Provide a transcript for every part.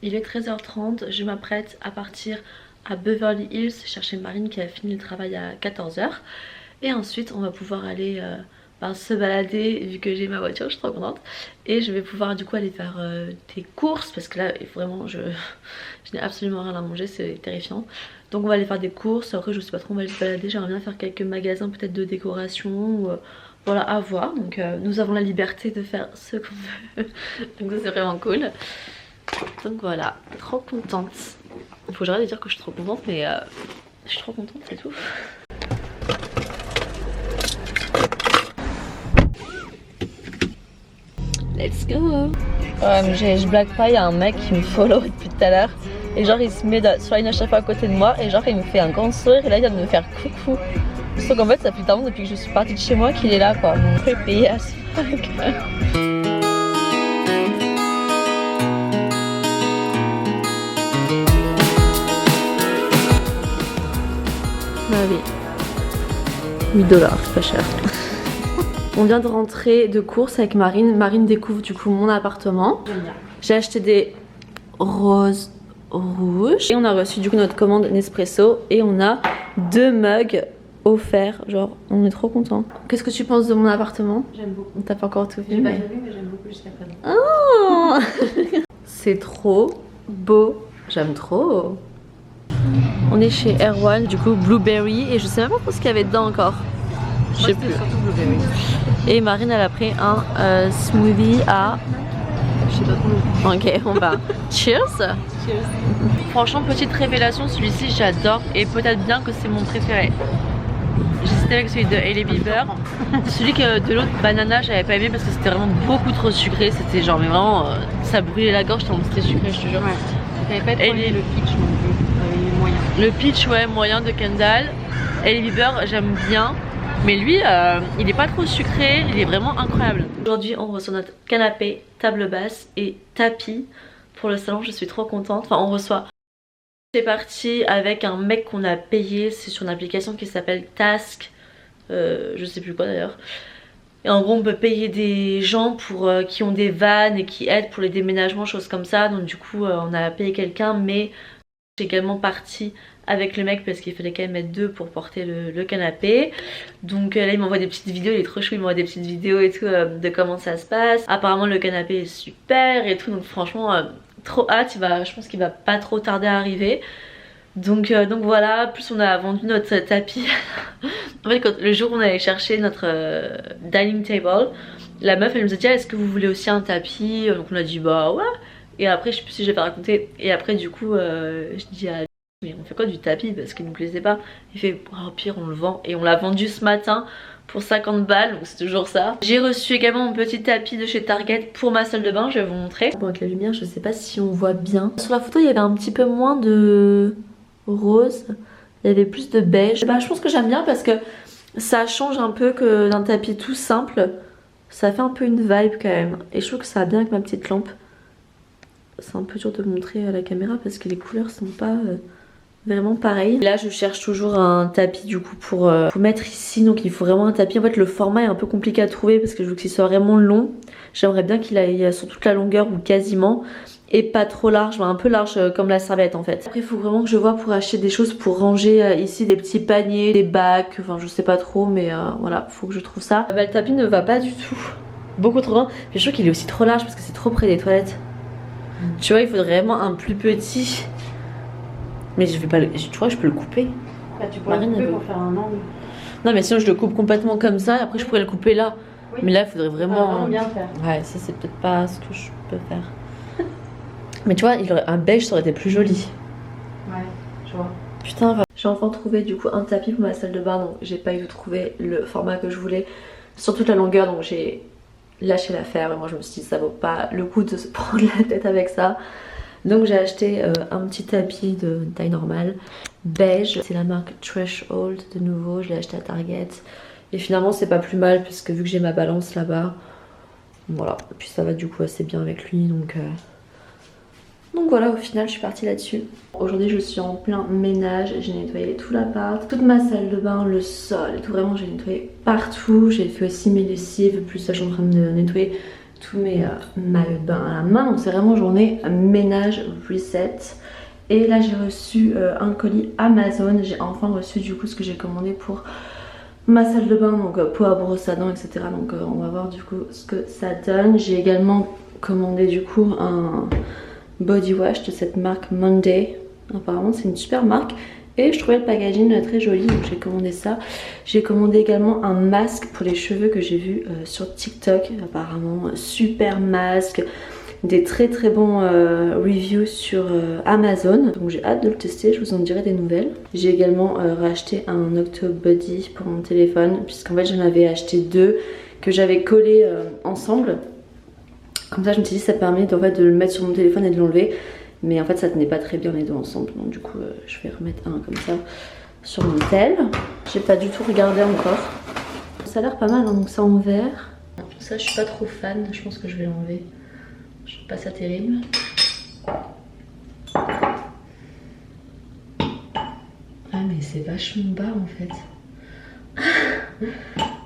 Il est 13h30, je m'apprête à partir à Beverly Hills chercher Marine qui a fini le travail à 14h. Et ensuite on va pouvoir aller se balader vu que j'ai ma voiture, je suis trop contente. Et je vais pouvoir du coup aller faire des courses parce que là vraiment je n'ai absolument rien à manger, c'est terrifiant. Donc on va aller faire des courses, après je sais pas trop, on va aller se balader, j'aimerais bien faire quelques magasins peut-être de décoration ou, voilà, à voir. Donc nous avons la liberté de faire ce qu'on veut. Donc ça c'est vraiment cool. Donc voilà, trop contente. Il faut que j'arrête de dire que je suis trop contente, mais je suis trop contente, c'est tout. Let's go. Je blague pas, il y a un mec qui me follow depuis tout à l'heure. Et genre il se met sur la ligne à chaque fois à côté de moi. Et genre il me fait un grand sourire et là il vient de me faire coucou. Sauf qu'en fait ça fait tellement depuis que je suis partie de chez moi qu'il est là quoi. Mon creepy as fuck. Bah oui. 8$, c'est pas cher. On vient de rentrer de course avec Marine. Marine découvre du coup mon appartement. J'ai acheté des roses rouges. Et on a reçu du coup notre commande Nespresso. Et on a 2 mugs offerts. Genre, on est trop contents. Qu'est-ce que tu penses de mon appartement? J'aime beaucoup. T'as pas encore tout vu? J'ai pas vu, mais j'aime beaucoup jusqu'à présent. Oh c'est trop beau. J'aime trop. On est chez Erwan, du coup Blueberry. Et je sais même pas trop ce qu'il y avait dedans encore. Je sais plus. Surtout Blueberry. Et Marine elle a pris un smoothie à... Je sais pas trop. Ok, on va. Cheers. Cheers. Franchement, petite révélation, celui-ci j'adore et peut-être bien que c'est mon préféré. J'hésitais avec celui de Hailey Bieber. Celui que de l'autre banana j'avais pas aimé parce que c'était vraiment beaucoup trop sucré. C'était genre mais vraiment ça brûlait la gorge tellement c'était sucré, je te jure. Ouais. T'avais pas trop aimé le pitch non plus. Moyen. Le pitch ouais moyen de Kendall. Hailey Bieber j'aime bien. Mais lui, il est pas trop sucré, il est vraiment incroyable. Aujourd'hui, on reçoit notre canapé, table basse et tapis pour le salon. Je suis trop contente. Enfin, on reçoit. C'est parti avec un mec qu'on a payé. C'est sur une application qui s'appelle Task. Je sais plus quoi d'ailleurs. Et en gros, on peut payer des gens pour qui ont des vannes et qui aident pour les déménagements, choses comme ça. Donc du coup, on a payé quelqu'un, mais j'ai également parti avec le mec parce qu'il fallait quand même être 2 pour porter le canapé. Donc là il m'envoie des petites vidéos, il est trop chou, il m'envoie des petites vidéos et tout de comment ça se passe. Apparemment le canapé est super et tout, donc franchement trop hâte, je pense qu'il va pas trop tarder à arriver. Donc voilà, plus on a vendu notre tapis. En fait le jour où on allait chercher notre dining table, la meuf elle nous a dit est-ce que vous voulez aussi un tapis? Donc on a dit bah ouais. Et après je sais plus si j'avais raconté. Et après du coup je dis à mais on fait quoi du tapis parce qu'il nous plaisait pas. Il fait oh, pire on le vend. Et on l'a vendu ce matin pour 50 balles, donc c'est toujours ça. J'ai reçu également mon petit tapis de chez Target pour ma salle de bain, je vais vous montrer. Bon avec la lumière je sais pas si on voit bien. Sur la photo il y avait un petit peu moins de rose, il y avait plus de beige. Bah je pense que j'aime bien parce que ça change un peu que d'un tapis tout simple. Ça fait un peu une vibe quand même. Et je trouve que ça va bien avec ma petite lampe. C'est un peu dur de montrer à la caméra parce que les couleurs sont pas... vraiment pareil. Là je cherche toujours un tapis du coup pour mettre ici. Donc il faut vraiment un tapis. En fait le format est un peu compliqué à trouver parce que je veux qu'il soit vraiment long. J'aimerais bien qu'il aille sur toute la longueur ou quasiment. Et pas trop large, mais un peu large comme la serviette en fait. Après il faut vraiment que je vois pour acheter des choses pour ranger ici des petits paniers, des bacs, enfin je sais pas trop mais voilà, faut que je trouve ça. Bah, le tapis ne va pas du tout. Beaucoup trop grand. Mais je trouve qu'il est aussi trop large parce que c'est trop près des toilettes. Tu vois il faudrait vraiment un plus petit. Mais je vais pas le... Tu vois je peux le couper. Bah, tu pourrais le couper pour faire un angle. Non mais sinon je le coupe complètement comme ça et après je pourrais le couper là. Oui. Mais là il faudrait vraiment... bien faire. Ouais ça c'est peut-être pas ce que je peux faire. Mais tu vois un beige ça aurait été plus joli. Ouais je vois. Putain j'ai enfin trouvé du coup un tapis pour ma salle de bain. Donc j'ai pas eu trouvé le format que je voulais sur toute la longueur. Donc j'ai lâché l'affaire. Et moi je me suis dit ça vaut pas le coup de se prendre la tête avec ça. Donc j'ai acheté un petit tapis de taille normale, beige. C'est la marque Threshold de nouveau, je l'ai acheté à Target. Et finalement c'est pas plus mal puisque vu que j'ai ma balance là-bas, voilà. Et puis ça va du coup assez bien avec lui donc voilà au final je suis partie là-dessus. Aujourd'hui je suis en plein ménage, j'ai nettoyé tout l'appart, toute ma salle de bain, le sol et tout, vraiment j'ai nettoyé partout. J'ai fait aussi mes lessives, plus là je suis en train de nettoyer tous mes maillots de bain à la main. Donc c'est vraiment journée ménage reset. Et là j'ai reçu un colis Amazon. J'ai enfin reçu du coup ce que j'ai commandé pour ma salle de bain, donc pot à brosse à dents, etc. Donc on va voir du coup ce que ça donne. J'ai également commandé du coup un body wash de cette marque Monday. Apparemment c'est une super marque. Et je trouvais le packaging très joli, donc j'ai commandé ça. J'ai commandé également un masque pour les cheveux que j'ai vu sur TikTok. Apparemment, super masque. Des très très bons reviews sur Amazon. Donc j'ai hâte de le tester, je vous en dirai des nouvelles. J'ai également racheté un Octobody pour mon téléphone. Puisqu'en fait j'en avais acheté deux que j'avais collés ensemble. Comme ça je me suis dit ça permet en fait, de le mettre sur mon téléphone et de l'enlever. Mais en fait ça tenait pas très bien les deux ensemble, donc du coup je vais remettre un comme ça sur mon tel. J'ai pas du tout regardé encore. Ça a l'air pas mal, hein, donc c'est en vert. Ça je suis pas trop fan, je pense que je vais l'enlever. Je trouve pas ça terrible. Ah mais c'est vachement bas en fait.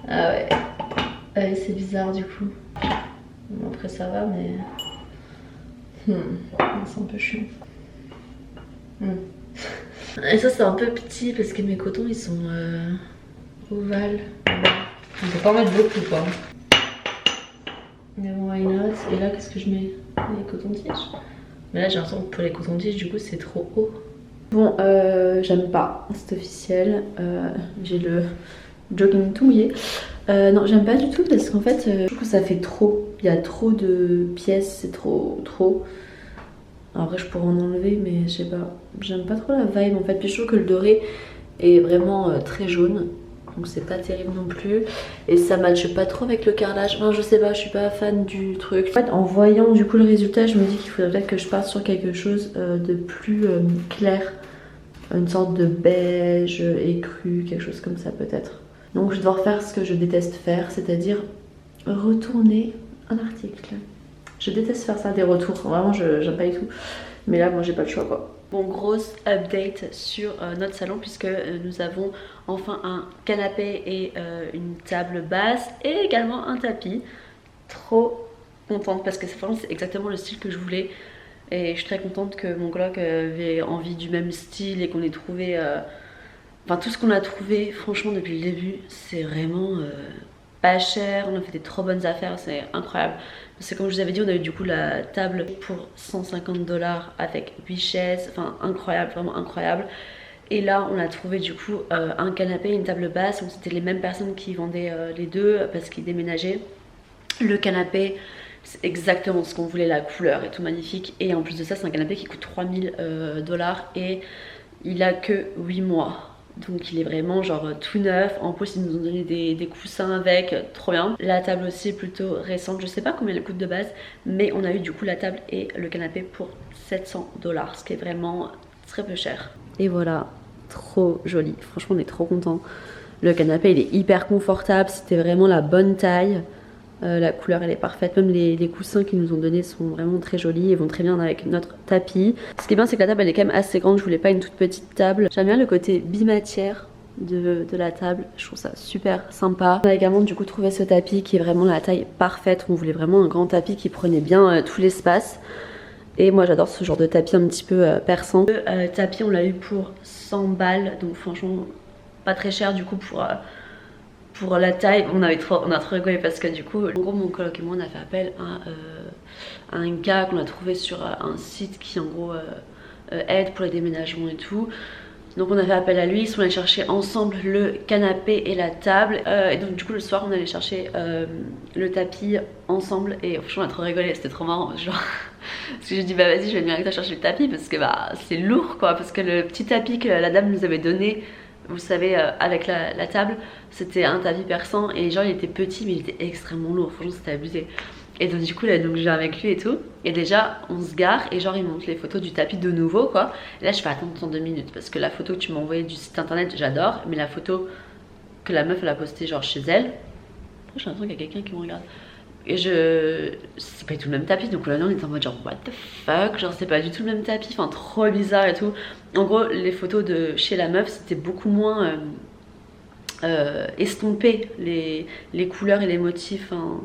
Ah ouais, ouais c'est bizarre du coup. Bon, après ça va mais... c'est un peu chiant. Et ça c'est un peu petit parce que mes cotons ils sont ovales. On peut pas mettre beaucoup quoi. Mais bon why not. Et là qu'est-ce que je mets? Les cotons-tiges. Mais là j'ai l'impression que pour les cotons-tiges du coup c'est trop haut. Bon j'aime pas, c'est officiel. J'ai le jogging tout mouillé. Non j'aime pas du tout parce qu'en fait je trouve que ça fait trop. Il y a trop de pièces, c'est trop. Après je pourrais en enlever mais je sais pas. J'aime pas trop la vibe en fait. Puis je trouve que le doré est vraiment très jaune. Donc c'est pas terrible non plus. Et ça matche pas trop avec le carrelage. Enfin je sais pas, je suis pas fan du truc. En fait en voyant du coup le résultat je me dis qu'il faudrait peut-être que je parte sur quelque chose de plus clair. Une sorte de beige écru, quelque chose comme ça peut-être. Donc je vais devoir faire ce que je déteste faire, c'est-à-dire retourner un article. Je déteste faire ça, des retours, vraiment j'aime pas du tout. Mais là moi j'ai pas le choix quoi. Bon, grosse update sur notre salon puisque nous avons enfin un canapé et une table basse et également un tapis. Trop contente parce que c'est exactement le style que je voulais. Et je suis très contente que mon coloc avait envie du même style et qu'on ait trouvé... Enfin tout ce qu'on a trouvé franchement depuis le début c'est vraiment pas cher, on a fait des trop bonnes affaires, c'est incroyable. C'est comme je vous avais dit, on a eu du coup la table pour 150 $ avec 8 chaises, enfin incroyable, vraiment incroyable. Et là on a trouvé du coup un canapé et une table basse, donc c'était les mêmes personnes qui vendaient les deux parce qu'ils déménageaient. Le canapé c'est exactement ce qu'on voulait, la couleur est tout magnifique et en plus de ça c'est un canapé qui coûte 3000 $ et il a que 8 mois. Donc il est vraiment genre tout neuf. En plus ils nous ont donné des coussins avec, trop bien. La table aussi est plutôt récente, je sais pas combien elle coûte de base, mais on a eu du coup la table et le canapé pour 700 $, ce qui est vraiment très peu cher. Et voilà, trop joli, franchement on est trop contents. Le canapé il est hyper confortable, c'était vraiment la bonne taille. La couleur elle est parfaite, même les coussins qu'ils nous ont donnés sont vraiment très jolis et vont très bien avec notre tapis. Ce qui est bien c'est que la table elle est quand même assez grande, je voulais pas une toute petite table. J'aime bien le côté bimatière de la table, je trouve ça super sympa. On a également du coup trouvé ce tapis qui est vraiment la taille parfaite, on voulait vraiment un grand tapis qui prenait bien tout l'espace. Et moi j'adore ce genre de tapis un petit peu perçant. Le tapis on l'a eu pour 100 $, donc franchement pas très cher du coup pour la taille. On a trop rigolé parce que du coup en gros mon coloc et moi on a fait appel à un gars qu'on a trouvé sur un site qui en gros aide pour les déménagements et tout. Donc on a fait appel à lui, ils sont allés chercher ensemble le canapé et la table et donc du coup le soir on allait chercher le tapis ensemble et franchement on a trop rigolé, c'était trop marrant genre parce que j'ai dit bah vas-y je vais venir avec toi chercher le tapis parce que bah c'est lourd quoi, parce que le petit tapis que la dame nous avait donné, vous savez avec la table, c'était un tapis persan et genre il était petit mais il était extrêmement lourd, franchement c'était abusé. Et donc du coup là donc je viens avec lui et tout. Et déjà on se gare et genre il montre les photos du tapis de nouveau quoi. Et là je fais attendre 2 minutes parce que la photo que tu m'as envoyée du site internet j'adore, mais la photo que la meuf elle a postée genre chez elle, j'ai l'impression qu'il y a quelqu'un qui me regarde. Et c'est pas du tout le même tapis, donc là on était en mode genre what the fuck, genre c'est pas du tout le même tapis, enfin trop bizarre et tout. En gros les photos de chez la meuf c'était beaucoup moins estompé, les couleurs et les motifs, hein.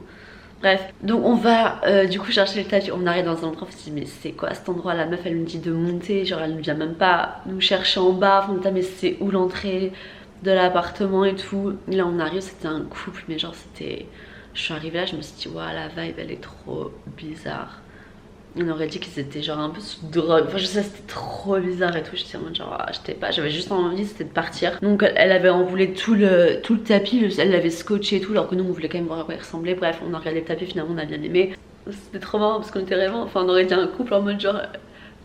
Bref, donc on va du coup chercher le tapis. On arrive dans un endroit, on se dit mais c'est quoi cet endroit? La meuf elle me dit de monter, genre elle ne vient même pas nous chercher en bas. Enfin, mais c'est où l'entrée de l'appartement et tout. Et là on arrive, c'était un couple, mais genre c'était... Je suis arrivée là, je me suis dit waouh, la vibe elle est trop bizarre. On aurait dit qu'ils étaient genre un peu sous drogue. Enfin je sais, c'était trop bizarre et tout. J'étais en mode genre j'étais pas, j'avais juste envie c'était de partir. Donc elle avait enroulé tout le tapis, elle l'avait scotché et tout, alors que nous on voulait quand même voir à quoi il ressemblait. Bref, on a regardé le tapis, finalement on a bien aimé. C'était trop marrant parce qu'on était vraiment, enfin on aurait dit un couple en mode genre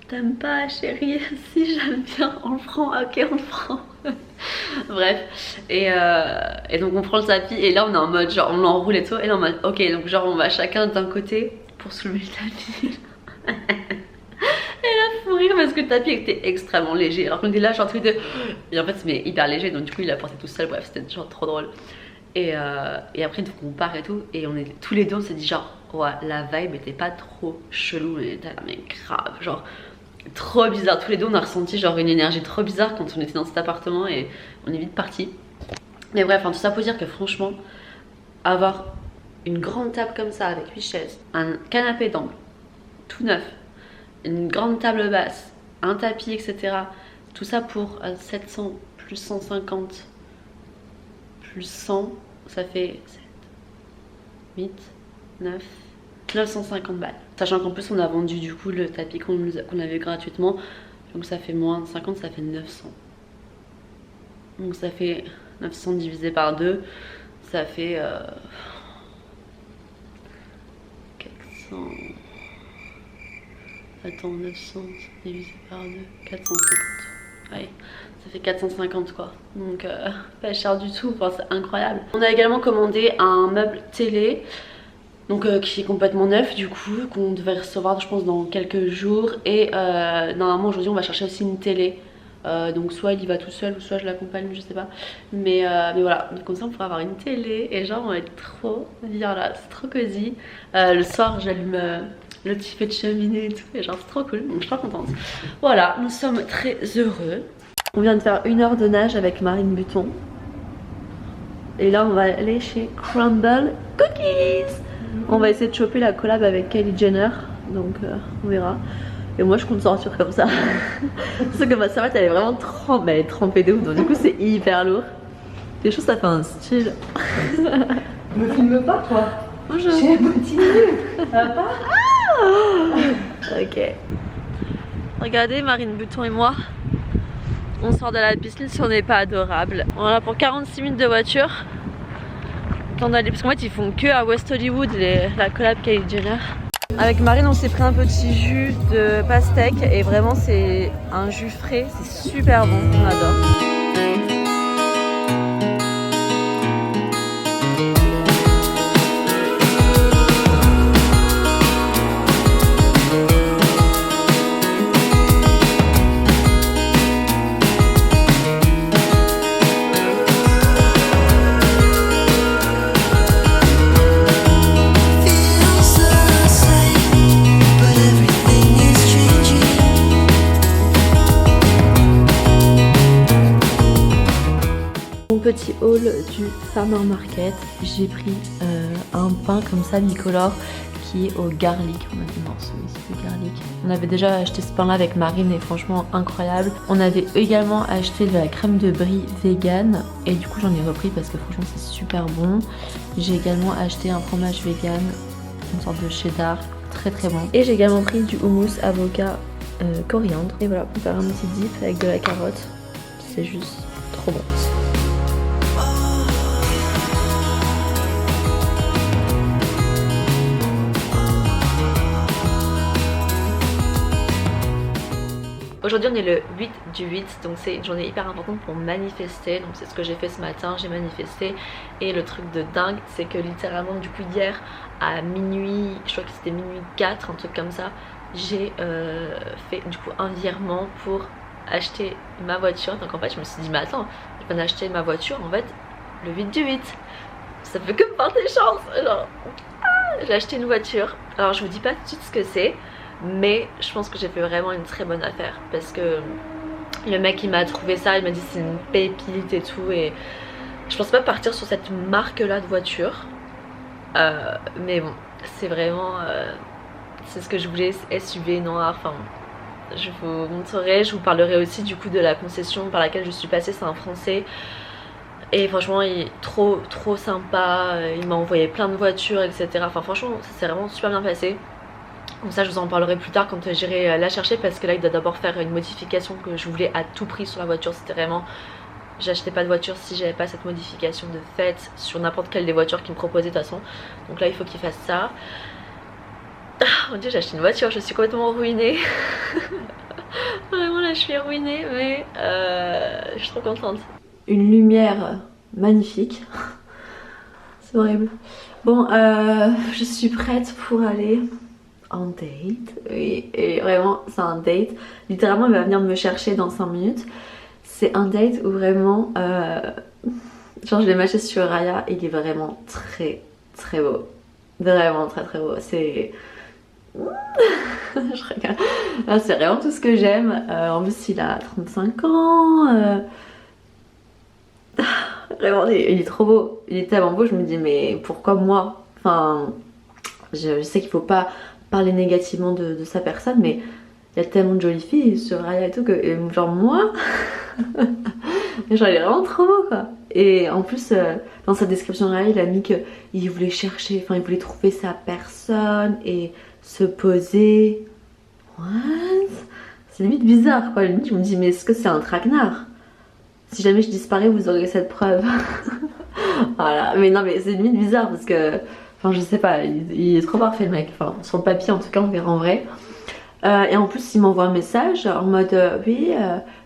t'aimes pas chérie? Si j'aime bien, on le prend, ok on le prend. Bref, et donc on prend le tapis et là on est en mode genre on l'enroule et tout, et là on mode ok, donc genre on va chacun d'un côté pour soulever le tapis. Et là faut rire parce que le tapis était extrêmement léger, alors qu'on était là genre tous les deux, et en fait c'est hyper léger, donc du coup il a porté tout seul. Bref, c'était genre trop drôle. Et après donc on part et tout, et on est tous les deux, on s'est dit genre ouais la vibe était pas trop chelou, mais était là mais grave genre trop bizarre. Tous les deux on a ressenti genre une énergie trop bizarre quand on était dans cet appartement, et on est vite parti. Mais bref, tout ça pour dire que franchement avoir une grande table comme ça avec 8 chaises, un canapé d'angle tout neuf, une grande table basse, un tapis, etc. Tout ça pour 700 plus 150 plus 100, ça fait 7, 8, 9, 950 balles. Sachant qu'en plus on a vendu du coup le tapis qu'on avait gratuitement, donc ça fait moins de 50, ça fait 900. Donc ça fait 900 divisé par 2, ça fait 400... Attends, 900 divisé par 2, 450. Ouais, ça fait 450 quoi. Donc pas cher du tout, enfin, c'est incroyable. On a également commandé un meuble télé, donc qui est complètement neuf du coup, qu'on devait recevoir je pense dans quelques jours. Et normalement aujourd'hui on va chercher aussi une télé. Donc soit il y va tout seul ou soit je l'accompagne, je sais pas. Mais voilà, donc comme ça on pourra avoir une télé et genre on va être trop bien là, c'est trop cosy. Le soir j'allume le petit feu de cheminée et tout, et genre c'est trop cool, donc je suis trop contente. Voilà, nous sommes très heureux. On vient de faire 1 heure de nage avec Marine Buton. Et là on va aller chez Crumble Cookies. On va essayer de choper la collab avec Kylie Jenner, donc on verra. Et moi je compte sortir comme ça. Parce que ma serviette elle est vraiment trempée de ouf, donc du coup c'est hyper lourd. Les choses ça fait un style. Me filme pas toi. Bonjour. J'ai continue. Ça va pas? Ok. Regardez, Marine Buton et moi, on sort de la piscine si on n'est pas adorable. On a pour 46 minutes de voiture. Parce qu'en fait ils font que à West Hollywood la collab Kylie Jenner. Avec Marine on s'est pris un petit jus de pastèque et vraiment c'est un jus frais, c'est super bon, on adore. Petit haul du Farmer Market, j'ai pris un pain comme ça bicolore qui est au garlic. On a des morceaux ici de garlic. On avait déjà acheté ce pain là avec Marine et franchement incroyable. On avait également acheté de la crème de brie vegan et du coup j'en ai repris parce que franchement c'est super bon. J'ai également acheté un fromage vegan, une sorte de cheddar, très très bon. Et j'ai également pris du houmous avocat coriandre. Et voilà, pour faire un petit dip avec de la carotte, c'est juste trop bon. Aujourd'hui on est le 8 du 8, donc c'est une journée hyper importante pour manifester. Donc c'est ce que j'ai fait ce matin, j'ai manifesté. Et le truc de dingue c'est que littéralement du coup hier à minuit, je crois que c'était minuit 4, un truc comme ça, j'ai fait du coup un virement pour acheter ma voiture. Donc en fait je me suis dit mais attends, je viens d'acheter ma voiture en fait le 8 du 8, ça peut que me porter chance. Genre j'ai acheté une voiture, alors je vous dis pas tout de suite ce que c'est, mais je pense que j'ai fait vraiment une très bonne affaire parce que le mec il m'a trouvé ça, il m'a dit c'est une pépite et tout, et je pensais pas partir sur cette marque là de voiture, Mais bon, c'est vraiment c'est ce que je voulais, SUV noir. Enfin, je vous montrerai, je vous parlerai aussi du coup de la concession par laquelle je suis passée. C'est un Français et franchement il est trop sympa. Il m'a envoyé plein de voitures, etc. Enfin franchement ça s'est vraiment super bien passé. Comme ça je vous en parlerai plus tard quand j'irai la chercher, parce que là il doit d'abord faire une modification que je voulais à tout prix sur la voiture. C'était vraiment, j'achetais pas de voiture si j'avais pas cette modification de fait sur n'importe quelle des voitures qu'il me proposait de toute façon. Donc là il faut qu'il fasse ça. Oh mon dieu, j'ai acheté une voiture, je suis complètement ruinée. Vraiment là je suis ruinée, mais je suis trop contente. Une lumière magnifique. C'est horrible. Bon, je suis prête pour aller en date. Oui, et vraiment c'est un date. Littéralement il va venir me chercher dans 5 minutes. C'est un date où vraiment genre je l'ai matché sur Raya. Il est vraiment très beau. Vraiment très beau. C'est je regarde. C'est vraiment tout ce que j'aime. En plus il a 35 ans. Vraiment il est trop beau. Il est tellement beau, je me dis mais pourquoi moi? Enfin je sais qu'il faut pas parler négativement de sa personne, mais il y a tellement de jolies filles sur Raya et tout que genre moi genre il est vraiment trop beau quoi. Et en plus dans sa description Raya il a mis que il voulait chercher, enfin il voulait trouver sa personne et se poser. What? C'est limite bizarre quoi. Limite je me dis mais est-ce que c'est un traquenard? Si jamais je disparais vous aurez cette preuve. Voilà, mais non mais c'est limite bizarre parce que enfin je sais pas, il est trop parfait le mec. Enfin sur le papier en tout cas, on verra en vrai. Et en plus il m'envoie un message en mode oui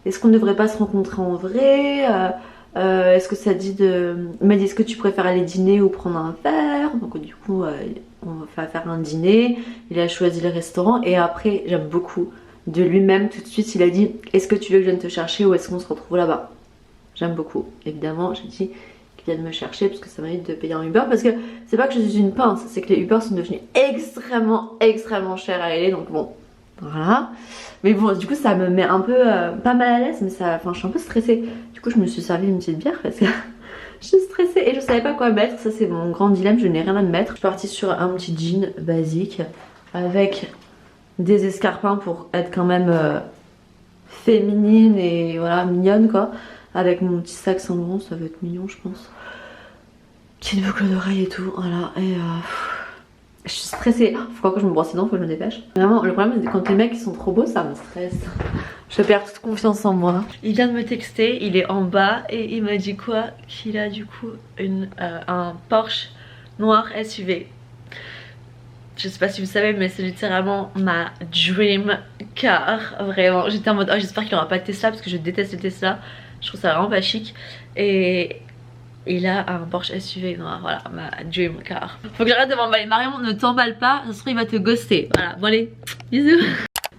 est-ce qu'on ne devrait pas se rencontrer en vrai, est-ce que ça dit de... Il m'a dit est-ce que tu préfères aller dîner ou prendre un verre. Donc du coup on va faire un dîner. Il a choisi le restaurant et après j'aime beaucoup de lui-même tout de suite il a dit est-ce que tu veux que je vienne te chercher ou est-ce qu'on se retrouve là-bas. J'aime beaucoup. Évidemment j'ai dit qu'il vienne me chercher parce que ça m'évite de payer un Uber, parce que c'est pas que je suis une pince, c'est que les Uber sont devenus extrêmement chers à LA, donc bon voilà. Mais bon du coup ça me met un peu pas mal à l'aise, mais ça, enfin je suis un peu stressée. Du coup je me suis servi une petite bière parce que je suis stressée et je savais pas quoi mettre. Ça c'est mon grand dilemme, je n'ai rien à me mettre. Je suis partie sur un petit jean basique avec des escarpins pour être quand même féminine et voilà mignonne quoi. Avec mon petit sac Saint Laurent, ça va être mignon je pense. Petite boucle d'oreille et tout, voilà. Et je suis stressée. Faut croire que je me brosse les dents, faut que je me dépêche. Vraiment, le problème c'est que quand les mecs ils sont trop beaux, ça me stresse. Je perds toute confiance en moi. Il vient de me texter, il est en bas et il m'a dit quoi? Qu'il a du coup un Porsche noir SUV. Je sais pas si vous savez, mais c'est littéralement ma dream car. Vraiment, j'étais en mode oh j'espère qu'il aura pas de Tesla parce que je déteste les Tesla. Je trouve ça vraiment pas chic. Et il a un Porsche SUV noir, voilà, ma dream car. Faut que j'arrête de m'emballer. Marion, ne t'emballe pas, ça se trouve il va te ghoster. Voilà, bon allez, bisous.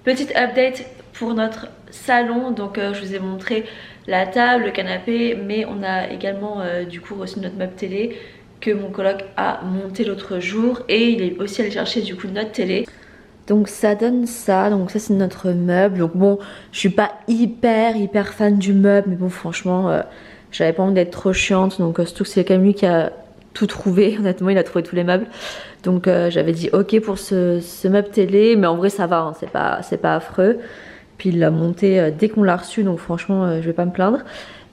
Petite update pour notre salon. Donc je vous ai montré la table, le canapé, mais on a également du coup reçu notre meuble télé que mon coloc a monté l'autre jour. Et il est aussi allé chercher du coup notre télé. Donc ça donne ça, donc ça c'est notre meuble. Donc bon, je suis pas hyper fan du meuble, mais bon franchement j'avais pas envie d'être trop chiante. Donc surtout que c'est quand même lui qui a tout trouvé, honnêtement il a trouvé tous les meubles. Donc j'avais dit ok pour ce meuble télé, mais en vrai ça va, hein, c'est pas affreux. Puis il l'a monté dès qu'on l'a reçu, donc franchement je vais pas me plaindre.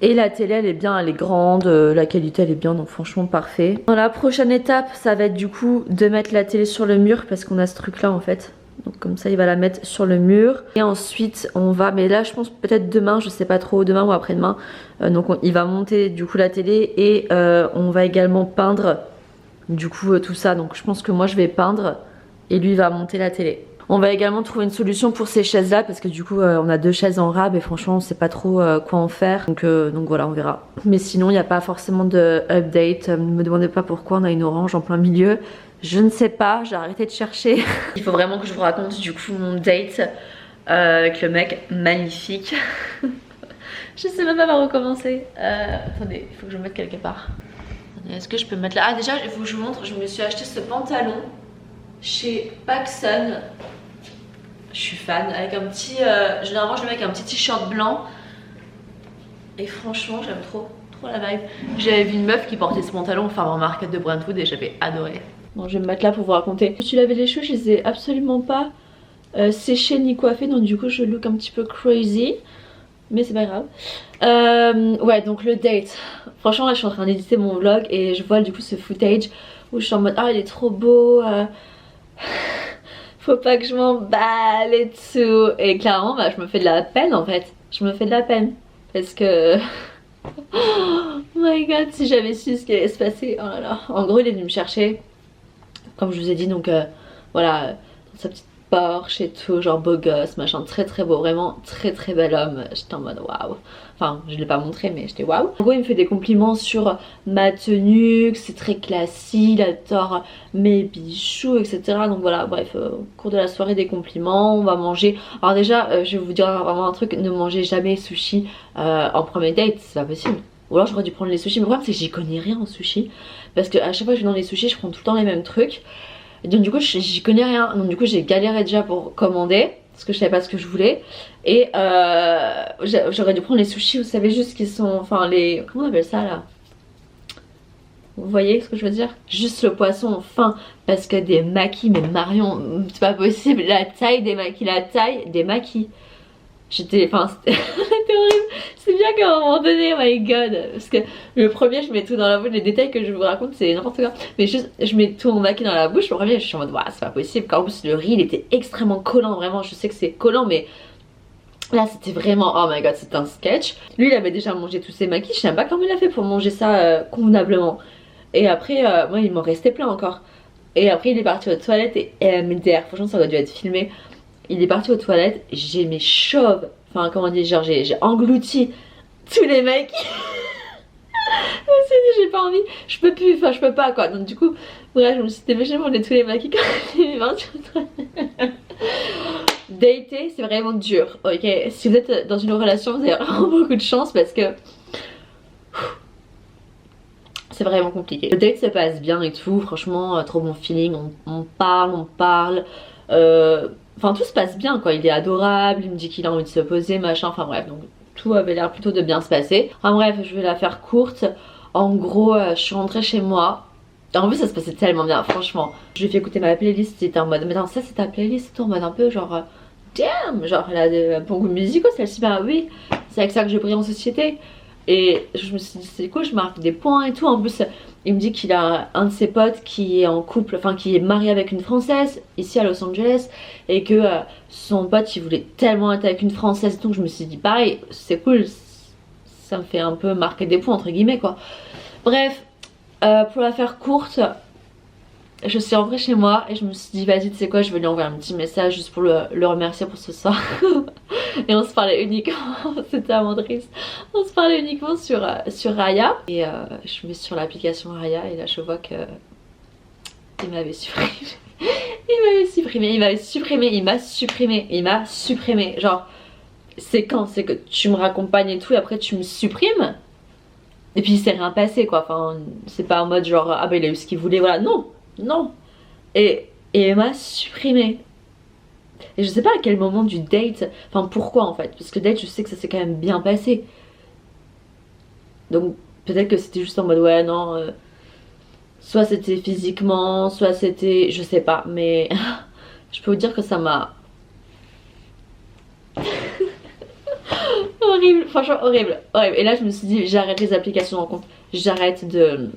Et la télé elle est bien, elle est grande, la qualité elle est bien, donc franchement parfait. Dans la prochaine étape ça va être du coup de mettre la télé sur le mur parce qu'on a ce truc là en fait. Donc comme ça il va la mettre sur le mur. Et ensuite on va, mais là je pense peut-être demain, je sais pas trop, demain ou après-demain. Donc il va monter du coup la télé et on va également peindre du coup tout ça. Donc je pense que moi je vais peindre et lui va monter la télé. On va également trouver une solution pour ces chaises là parce que du coup on a 2 chaises en rab et franchement on sait pas trop quoi en faire. Donc voilà on verra. Mais sinon il n'y a pas forcément de update. Ne me demandez pas pourquoi on a une orange en plein milieu. Je ne sais pas, j'ai arrêté de chercher. Il faut vraiment que je vous raconte du coup mon date avec le mec magnifique. Je sais même pas par où recommencer. Attendez, il faut que je me mette quelque part. Est-ce que je peux me mettre là? Ah déjà, il faut que je vous montre, je me suis acheté ce pantalon chez Paxson. Je suis fan, avec un petit... généralement je le mets avec un petit t-shirt blanc. Et franchement j'aime trop la vibe. J'avais vu une meuf qui portait ce pantalon, enfin en market de Brentwood et j'avais adoré. Donc je vais me mettre là pour vous raconter. Je me suis lavé les cheveux, je les ai absolument pas séchés ni coiffés, donc du coup je look un petit peu crazy. Mais c'est pas grave. Ouais, donc le date. Franchement là je suis en train d'éditer mon vlog et je vois du coup ce footage où je suis en mode ah il est trop beau. Faut pas que je m'emballe et tout. Et clairement bah je me fais de la peine en fait. Je me fais de la peine. Parce que... Oh my god, si j'avais su ce qui allait se passer. Oh là là. En gros il est venu me chercher. Comme je vous ai dit, donc voilà, dans sa petite Porsche et tout, genre beau gosse, machin, très très beau, vraiment très très bel homme. J'étais en mode waouh. Enfin, je l'ai pas montré, mais j'étais waouh. En gros, il me fait des compliments sur ma tenue, que c'est très classique, il adore mes bijoux, etc. Donc voilà, bref, au cours de la soirée, des compliments, on va manger. Alors déjà, je vais vous dire vraiment un truc, ne mangez jamais sushi en premier date, c'est pas possible. Ou alors j'aurais dû prendre les sushis, mais le problème c'est que j'y connais rien en sushi. Parce que à chaque fois que je vais dans les sushis, je prends tout le temps les mêmes trucs. Et donc du coup j'y connais rien. Donc du coup j'ai galéré déjà pour commander. Parce que je savais pas ce que je voulais. Et j'aurais dû prendre les sushis, vous savez juste qu'ils sont... Enfin les... Comment on appelle ça là? Vous voyez ce que je veux dire? Juste le poisson fin. Parce que des makis, mais Marion, c'est pas possible. La taille des makis, la taille des makis. J'étais... Enfin c'était horrible. C'est bien qu'à un moment donné, oh my god. Parce que le premier je mets tout dans la bouche. Les détails que je vous raconte c'est n'importe quoi. Mais juste je mets tout mon maquis dans la bouche. Le premier je suis en mode waouh c'est pas possible. Car en plus le riz il était extrêmement collant. Vraiment je sais que c'est collant mais... Là c'était vraiment, oh my god c'est un sketch. Lui il avait déjà mangé tous ses maquis. Je sais même pas comment il a fait pour manger ça convenablement. Et après moi il m'en restait plein encore. Et après il est parti aux toilettes et MDR. Franchement ça aurait dû être filmé. Il est parti aux toilettes, j'ai mes chauves, enfin comment dire, genre j'ai englouti tous les mecs. Je me suis dit j'ai pas envie, je peux plus, enfin je peux pas quoi. Donc du coup, bref je me suis dépêchée pour tous les mecs quand il est parti aux toilettes. Dater c'est vraiment dur, ok. Si vous êtes dans une relation vous avez vraiment beaucoup de chance parce que c'est vraiment compliqué. Le date se passe bien et tout, franchement trop bon feeling, on parle. Enfin tout se passe bien quoi, il est adorable, il me dit qu'il a envie de se poser machin, enfin bref donc tout avait l'air plutôt de bien se passer. Enfin bref je vais la faire courte, en gros je suis rentrée chez moi. En plus ça se passait tellement bien franchement. Je lui ai fait écouter ma playlist, c'était en mode mais non ça c'est ta playlist, c'est en mode un peu genre damn, genre elle a de bon goût musical celle-ci, bah oui c'est avec ça que je brille en société. Et je me suis dit c'est cool, je marque des points et tout. En plus il me dit qu'il a un de ses potes qui est en couple, enfin qui est marié avec une française ici à Los Angeles. Et que son pote il voulait tellement être avec une française. Donc je me suis dit pareil c'est cool, ça me fait un peu marquer des points entre guillemets quoi. Bref pour la faire courte, je suis rentrée chez moi et je me suis dit vas-y tu sais quoi je vais lui envoyer un petit message juste pour le remercier pour ce soir. Et on se parlait uniquement, c'était vraiment triste, on se parlait uniquement sur Raya. Et je mets sur l'application Raya et là je vois que il m'avait supprimé. Il m'a supprimé. Genre c'est quand? C'est que tu me raccompagnes et tout et après tu me supprimes. Et puis il s'est rien passé quoi, enfin c'est pas en mode genre ah bah il a eu ce qu'il voulait, voilà, non. Et il m'a supprimé. Et je sais pas à quel moment du date, enfin pourquoi en fait, parce que date je sais que ça s'est quand même bien passé. Donc peut-être que c'était juste en mode ouais non, soit c'était physiquement, soit c'était, je sais pas, mais je peux vous dire que ça m'a... horrible, franchement horrible. Et là je me suis dit j'arrête les applications en compte, j'arrête de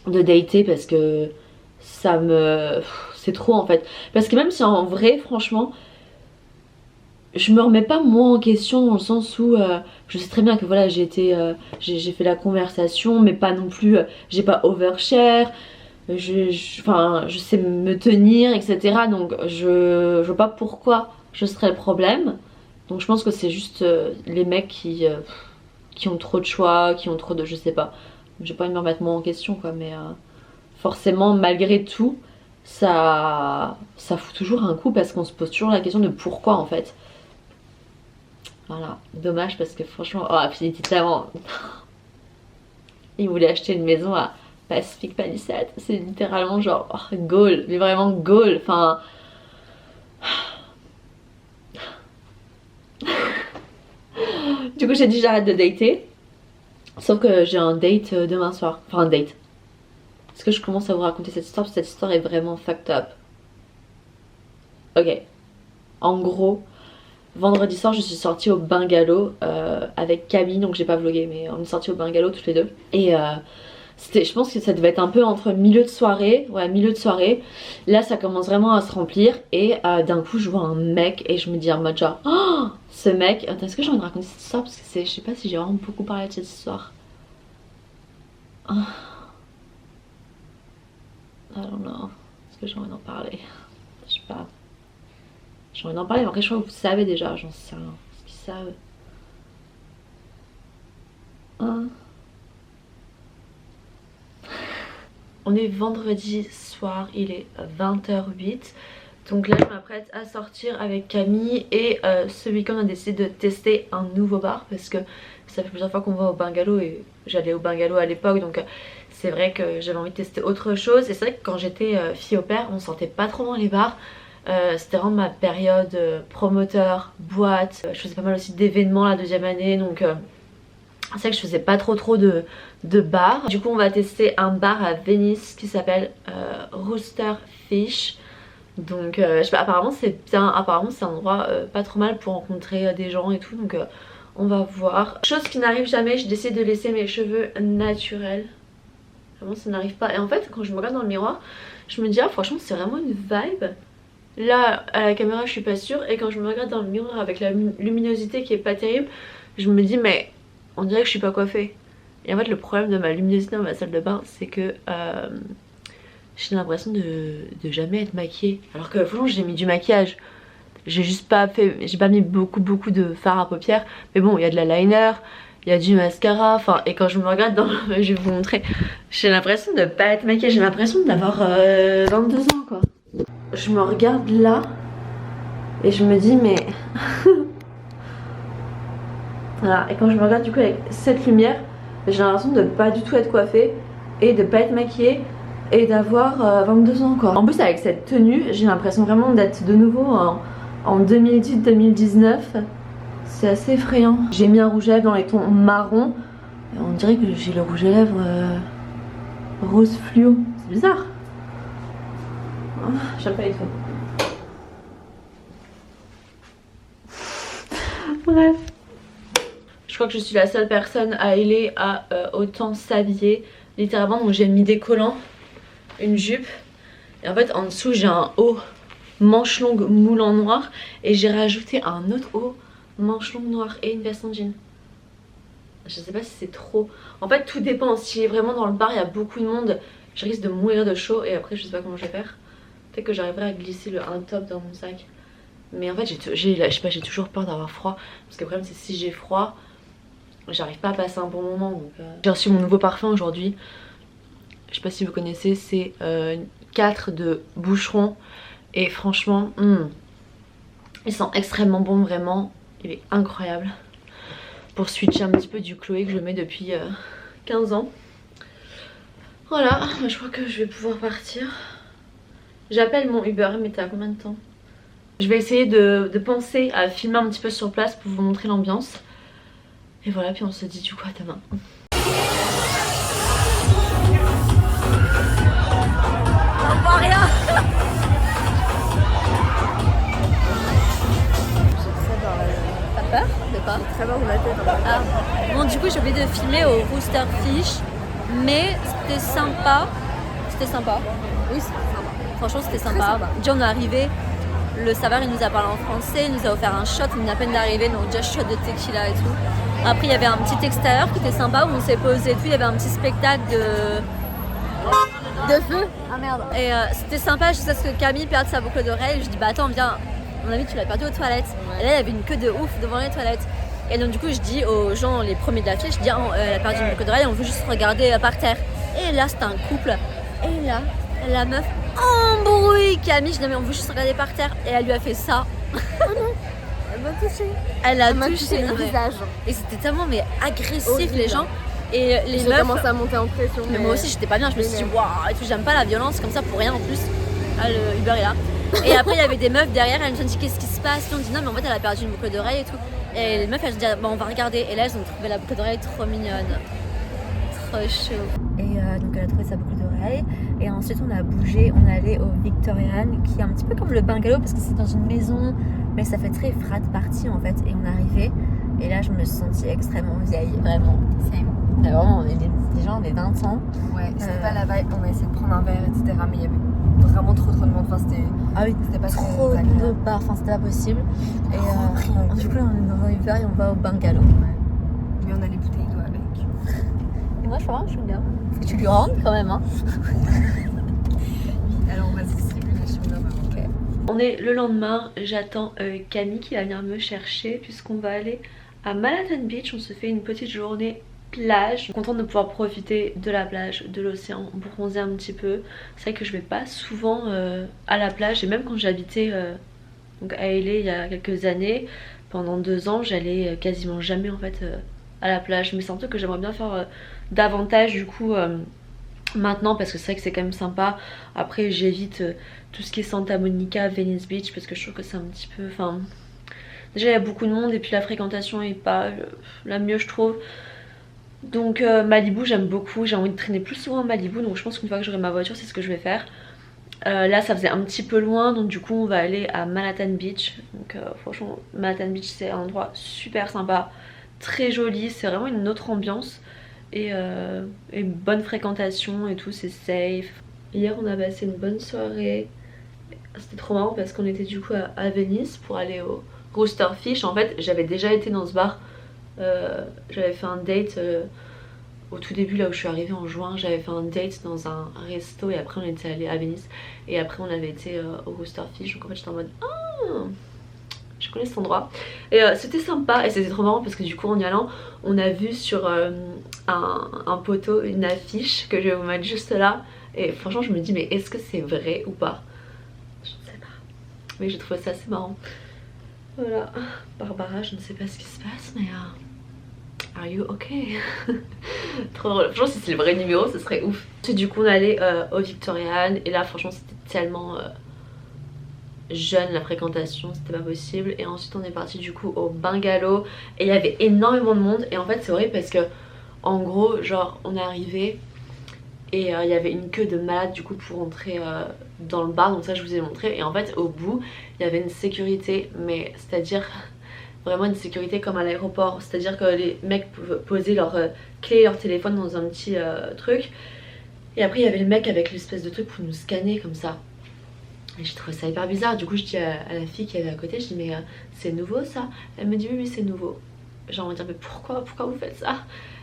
dater parce que ça me... c'est trop en fait. Parce que même si en vrai franchement je me remets pas moi en question dans le sens où je sais très bien que voilà j'ai fait la conversation mais pas non plus j'ai pas overshare, enfin je sais me tenir etc. Donc je vois pas pourquoi je serais le problème. Donc je pense que c'est juste les mecs qui ont trop de choix, qui ont trop de... je sais pas, j'ai pas envie de me remettre moi en question quoi, mais forcément malgré tout ça fout toujours un coup parce qu'on se pose toujours la question de pourquoi en fait. Voilà, dommage parce que franchement, oh puis il était tellement... il voulait acheter une maison à Pacific Palisades, c'est littéralement genre oh, goal, mais vraiment goal, enfin... Du coup j'ai dit j'arrête de dater. Sauf que j'ai un date demain soir. Enfin un date. Est-ce que je commence à vous raconter cette histoire? Parce que cette histoire est vraiment fucked up. Ok. En gros, vendredi soir, je suis sortie au bungalow avec Camille, donc j'ai pas vlogué, mais on est sortis au bungalow toutes les deux. Et je pense que ça devait être un peu entre milieu de soirée, ouais, milieu de soirée. Là, ça commence vraiment à se remplir et d'un coup, je vois un mec et je me dis en mode genre, oh, ce mec. Attends, est-ce que j'ai envie de raconter cette histoire? Parce que je sais pas si j'ai vraiment beaucoup parlé de cette histoire. Oh. I don't know. Est-ce que j'ai envie d'en parler? Je sais pas. J'ai envie d'en parler, mais après, je crois que vous savez déjà, j'en sais rien. Est-ce qu'ils savent? Hein? On est vendredi soir, il est 20h08. Donc là je m'apprête à sortir avec Camille et ce week-end on a décidé de tester un nouveau bar parce que ça fait plusieurs fois qu'on va au bungalow et j'allais au bungalow à l'époque, donc c'est vrai que j'avais envie de tester autre chose. Et c'est vrai que quand j'étais fille au père on sentait pas trop dans les bars. C'était vraiment ma période promoteur, boîte. Je faisais pas mal aussi d'événements la deuxième année, donc c'est vrai que je faisais pas trop de bars. Du coup on va tester un bar à Venise qui s'appelle Rooster Fish. Donc je sais pas, apparemment c'est bien, apparemment c'est un endroit pas trop mal pour rencontrer des gens et tout, donc on va voir. Chose qui n'arrive jamais, j'ai décidé de laisser mes cheveux naturels. Vraiment ça n'arrive pas. Et en fait quand je me regarde dans le miroir, je me dis ah franchement c'est vraiment une vibe. Là à la caméra je suis pas sûre, et quand je me regarde dans le miroir avec la luminosité qui est pas terrible, je me dis mais on dirait que je suis pas coiffée. Et en fait le problème de ma luminosité dans ma salle de bain c'est que j'ai l'impression de jamais être maquillée. Alors que franchement j'ai mis du maquillage. J'ai juste pas fait, j'ai pas mis beaucoup de fard à paupières. Mais bon il y a de l'eyeliner, il y a du mascara. Enfin et quand je me regarde dans je vais vous montrer. J'ai l'impression de pas être maquillée. J'ai l'impression d'avoir 22 ans quoi. Je me regarde là et je me dis mais... Voilà, et quand je me regarde du coup avec cette lumière, j'ai l'impression de pas du tout être coiffée et de pas être maquillée et d'avoir 22 ans quoi. En plus avec cette tenue, j'ai l'impression vraiment d'être de nouveau en 2018-2019. C'est assez effrayant. J'ai mis un rouge à lèvres dans les tons marron. Et on dirait que j'ai le rouge à lèvres rose fluo. C'est bizarre. Oh, j'aime pas les tout. Bref. Je crois que je suis la seule personne à aller à autant s'habiller littéralement. Donc j'ai mis des collants, une jupe et en fait en dessous j'ai un haut manche longue moulant noir et j'ai rajouté un autre haut manche longue noir et une veste en jean. Je sais pas si c'est trop. En fait tout dépend. Si vraiment dans le bar il y a beaucoup de monde, je risque de mourir de chaud et après je sais pas comment je vais faire. Peut-être que j'arriverai à glisser un top dans mon sac. Mais en fait j'ai toujours peur d'avoir froid. Parce que le problème c'est si j'ai froid, j'arrive pas à passer un bon moment. Donc j'ai reçu mon nouveau parfum aujourd'hui. Je sais pas si vous connaissez, c'est 4 de Boucheron. Et franchement, il sent extrêmement bon vraiment. Il est incroyable. Pour switcher un petit peu du Chloé que je mets depuis 15 ans. Voilà, je crois que je vais pouvoir partir. J'appelle mon Uber, mais t'es à combien de temps? Je vais essayer de penser à filmer un petit peu sur place pour vous montrer l'ambiance. Et voilà, puis on se dit du coup à demain. On voit rien. T'as peur de pas? Très bien dans la tête. Ah. Bon du coup j'ai oublié de filmer au Rooster Fish, mais c'était sympa. C'était sympa. Oui c'était sympa. Franchement c'était sympa. Déjà on est arrivé, le serveur il nous a parlé en français, il nous a offert un shot, il venait à peine d'arriver, donc déjà shot de tequila et tout. Après il y avait un petit extérieur qui était sympa où on s'est posé et tout, il y avait un petit spectacle de feu. Ah merde. Et c'était sympa jusqu'à ce que Camille perde sa boucle d'oreille. Je dis bah attends viens, mon ami tu l'as perdu aux toilettes. Ouais. Et là il y avait une queue de ouf devant les toilettes. Et donc du coup je dis aux gens, les premiers de la file, je dis oh, elle a perdu une boucle d'oreille, on veut juste regarder par terre. Et là c'était un couple. Et là la meuf embrouille Camille, je dis non mais on veut juste regarder par terre. Et elle lui a fait ça. Oh non. Elle m'a touché. Elle a touché le visage. Et c'était tellement mais agressif les gens. Et les meufs commencé à monter en pression. Mais moi aussi j'étais pas bien, je me suis dit waouh et tout, j'aime pas la violence comme ça pour rien en plus. Ah, le Uber est là. Et après il y avait des meufs derrière, elles nous ont dit qu'est-ce qui se passe. Et on dit non mais en fait elle a perdu une boucle d'oreille et tout. Et les meufs elles se disent bon on va regarder. Et là elles ont trouvé la boucle d'oreille trop mignonne. trop chaud. Et donc elle a trouvé sa boucle d'oreille. Et ensuite on a bougé, on est allé au Victorian, qui est un petit peu comme le bungalow parce que c'est dans une maison, mais ça fait très frat party en fait. Et on est arrivé, et là je me suis sentie extrêmement vieille, vraiment. Vraiment, les gens avaient 20 ans. Ouais, c'était pas la vibe, on a essayé de prendre un verre, etc. Mais il y avait vraiment trop de monde, enfin c'était... Ah oui, c'était pas trop de bars, enfin c'était pas possible. Et du coup là on est dans un Uber et on va au bungalow. Ouais. Mais on a les bouteilles d'eau avec. Et moi je suis bien. Faut que tu lui rendes quand même, hein. Alors on va se distribuer les chemins. Ok. On est le lendemain, j'attends Camille qui va venir me chercher puisqu'on va aller à Manhattan Beach. On se fait une petite journée plage. Je suis contente de pouvoir profiter de la plage, de l'océan, bronzer un petit peu. C'est vrai que je vais pas souvent à la plage, et même quand j'habitais donc à LA il y a quelques années, pendant 2 ans, j'allais quasiment jamais en fait à la plage. Mais c'est un truc que j'aimerais bien faire davantage du coup maintenant, parce que c'est vrai que c'est quand même sympa. Après j'évite tout ce qui est Santa Monica, Venice Beach, parce que je trouve que c'est un petit peu... Enfin, déjà il y a beaucoup de monde et puis la fréquentation est pas la mieux je trouve. Donc Malibu j'aime beaucoup, j'ai envie de traîner plus souvent à Malibu, donc je pense qu'une fois que j'aurai ma voiture c'est ce que je vais faire. Là ça faisait un petit peu loin, donc du coup on va aller à Manhattan Beach. Donc franchement Manhattan Beach c'est un endroit super sympa, très joli, c'est vraiment une autre ambiance. Et bonne fréquentation et tout, c'est safe. Hier on a passé une bonne soirée, c'était trop marrant parce qu'on était du coup à Venise pour aller au Rooster Fish. En fait j'avais déjà été dans ce bar, j'avais fait un date au tout début là où je suis arrivée en juin. J'avais fait un date dans un resto et après on était allé à Venise. Et après on avait été au Rooster Fish, donc en fait j'étais en mode ah, je connais cet endroit. Et c'était sympa et c'était trop marrant parce que du coup en y allant on a vu sur un poteau une affiche que je vais vous mettre juste là. Et franchement je me dis mais est-ce que c'est vrai ou pas? Je ne sais pas. Mais j'ai trouvé ça assez marrant. Voilà, Barbara, je ne sais pas ce qui se passe, mais are you okay? Trop drôle. Franchement, si c'est le vrai numéro, ce serait ouf. Ensuite, du coup, on allait au Victorian, et là, franchement, c'était tellement jeune la fréquentation, c'était pas possible. Et ensuite, on est parti du coup au bungalow, et il y avait énormément de monde. Et en fait, c'est horrible parce que, en gros, genre, on est arrivé. Et il y avait une queue de malade du coup pour entrer dans le bar, donc ça je vous ai montré. Et en fait au bout il y avait une sécurité, mais c'est à dire vraiment une sécurité comme à l'aéroport. C'est à dire que les mecs posaient leurs clés, leur téléphone dans un petit truc. Et après il y avait le mec avec l'espèce de truc pour nous scanner comme ça. Et j'ai trouvé ça hyper bizarre. Du coup je dis à la fille qui avait à côté, je dis mais c'est nouveau ça? Elle me dit oui c'est nouveau. J'ai envie de dire mais pourquoi vous faites ça?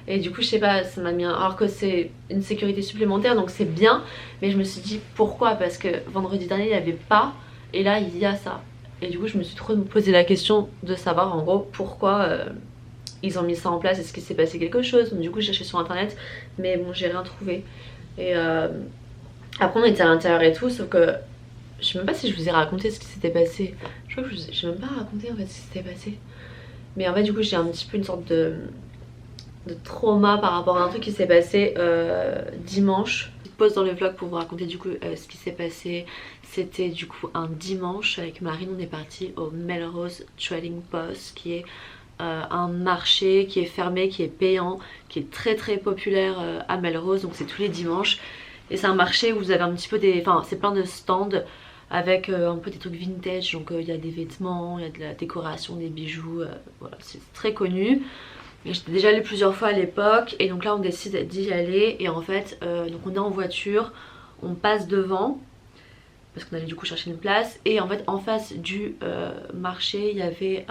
Et du coup je sais pas, ça m'a mis alors que c'est une sécurité supplémentaire donc c'est bien. Mais je me suis dit pourquoi? Parce que vendredi dernier il n'y avait pas et là il y a ça. Et du coup je me suis trop posé la question de savoir en gros pourquoi ils ont mis ça en place. Est-ce qu'il s'est passé quelque chose? Donc du coup j'ai cherché sur internet mais bon j'ai rien trouvé. Et après on était à l'intérieur et tout, sauf que je sais même pas si je vous ai raconté ce qui s'était passé. Je crois que je n'ai même pas raconté en fait ce qui s'était passé. Mais en fait du coup j'ai un petit peu une sorte de trauma par rapport à un truc qui s'est passé dimanche. Petite pause dans le vlog pour vous raconter du coup ce qui s'est passé. C'était du coup un dimanche avec Marine, on est parti au Melrose Trading Post qui est un marché qui est fermé, qui est payant, qui est très très populaire à Melrose, donc c'est tous les dimanches. Et c'est un marché où vous avez un petit peu des... Enfin c'est plein de stands avec un peu des trucs vintage, donc il y a des vêtements, il y a de la décoration, des bijoux, voilà, c'est très connu. J'étais déjà allée plusieurs fois à l'époque et donc là on décide d'y aller. Et en fait donc on est en voiture, on passe devant parce qu'on allait du coup chercher une place. Et en fait en face du marché il y avait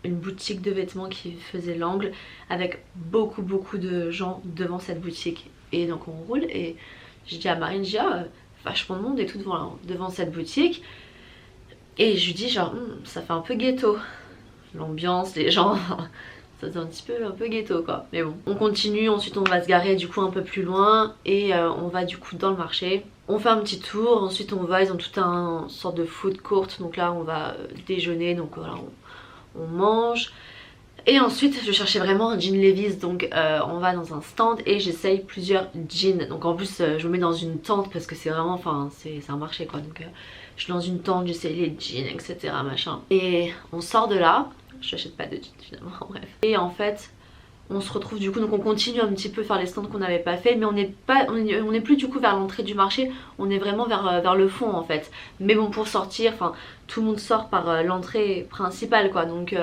une boutique de vêtements qui faisait l'angle avec beaucoup de gens devant cette boutique. Et donc on roule et je dis à Marine, je dis vachement de monde et tout devant cette boutique. Et je lui dis genre ça fait un peu ghetto. L'ambiance, les gens, ça faisait un peu ghetto quoi. Mais bon, on continue, ensuite on va se garer du coup un peu plus loin. Et on va du coup dans le marché. On fait un petit tour, ensuite on va, ils ont tout un sorte de food court. Donc là on va déjeuner, donc voilà on mange. Et ensuite je cherchais vraiment un jean Levi's, donc on va dans un stand et j'essaye plusieurs jeans. Donc en plus je me mets dans une tente parce que c'est vraiment, enfin c'est un marché quoi. Donc je suis dans une tente, j'essaye les jeans etc machin. Et on sort de là, je n'achète pas de jeans finalement, bref. Et en fait on se retrouve du coup, donc on continue un petit peu faire les stands qu'on n'avait pas fait, mais on n'est plus du coup vers l'entrée du marché, on est vraiment vers le fond en fait. Mais bon, pour sortir, enfin tout le monde sort par l'entrée principale quoi, donc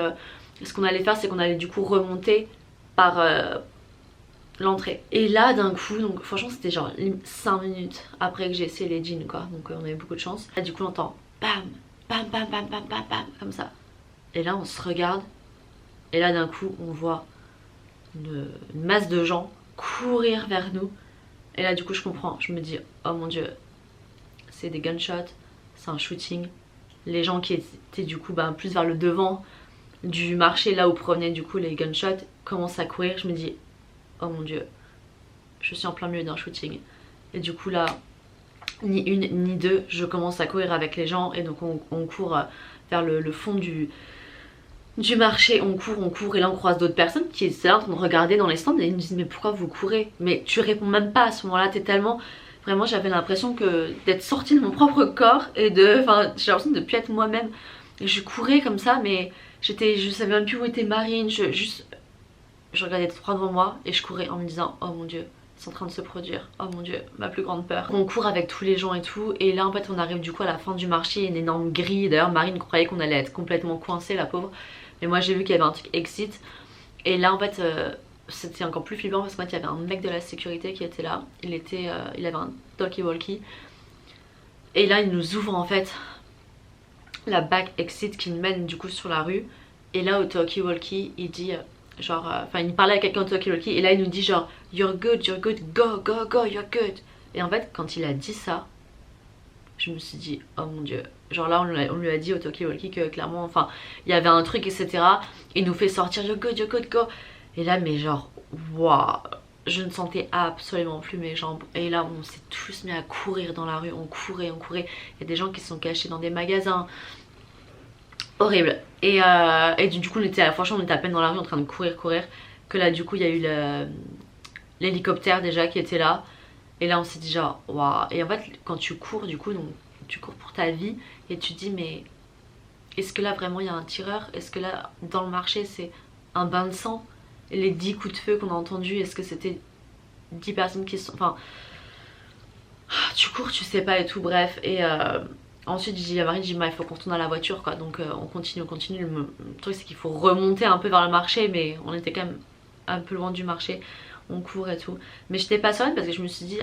ce qu'on allait faire c'est qu'on allait du coup remonter par l'entrée. Et là d'un coup, donc franchement c'était genre 5 minutes après que j'ai essayé les jeans quoi, donc on avait beaucoup de chance. Là du coup on entend bam, bam, bam, bam, bam, bam, bam, comme ça. Et là on se regarde, et là d'un coup on voit une masse de gens courir vers nous. Et là du coup je comprends, je me dis oh mon dieu, c'est des gunshots, c'est un shooting. Les gens qui étaient du coup plus vers le devant du marché, là où prenaient du coup les gunshots, commencent à courir. Je me dis oh mon dieu, je suis en plein milieu d'un shooting. Et du coup là, ni une ni deux, je commence à courir avec les gens. Et donc on court vers le fond du marché, on court, et là on croise d'autres personnes qui étaient là en train de regarder dans les stands, et ils me disent mais pourquoi vous courez? Mais tu réponds même pas à ce moment là, t'es tellement... Vraiment j'avais l'impression d'être sortie de mon propre corps, et enfin j'ai l'impression de ne plus être moi-même. Et je courais comme ça, mais je savais même plus où était Marine, je regardais tout droit devant moi et je courais en me disant oh mon dieu, c'est en train de se produire, oh mon dieu, ma plus grande peur. On court avec tous les gens et tout, et là en fait on arrive du coup à la fin du marché, une énorme grille. D'ailleurs Marine croyait qu'on allait être complètement coincée, la pauvre, mais moi j'ai vu qu'il y avait un truc exit. Et là en fait c'était encore plus flippant parce qu'en fait il y avait un mec de la sécurité qui était là, il avait un talkie-walkie, et là il nous ouvre en fait la back exit qui mène du coup sur la rue. Et là au talkie-walkie il dit genre, enfin il parlait à quelqu'un au talkie-walkie, et là il nous dit genre you're good, go, go, go, you're good. Et en fait quand il a dit ça, je me suis dit oh mon dieu, genre là on lui a dit au talkie-walkie que clairement, enfin il y avait un truc etc. Il nous fait sortir you're good, go. Et là mais genre waouh, je ne sentais absolument plus mes jambes. Et là on s'est tous mis à courir dans la rue, on courait. Il y a des gens qui se sont cachés dans des magasins. Horrible. Et du coup franchement on était à peine dans la rue en train de courir, que là du coup il y a eu l'hélicoptère déjà qui était là. Et là on s'est dit genre waouh. Et en fait quand tu cours du coup, donc tu cours pour ta vie, et tu te dis mais est-ce que là vraiment il y a un tireur? Est-ce que là dans le marché c'est un bain de sang? Et les 10 coups de feu qu'on a entendus, est-ce que c'était 10 personnes qui sont... Enfin tu cours, tu sais pas et tout, bref. Et ensuite j'ai dit à Marie, il faut qu'on retourne à la voiture quoi. Donc on continue. Le truc c'est qu'il faut remonter un peu vers le marché, mais on était quand même un peu loin du marché. On court et tout, mais j'étais pas sereine parce que je me suis dit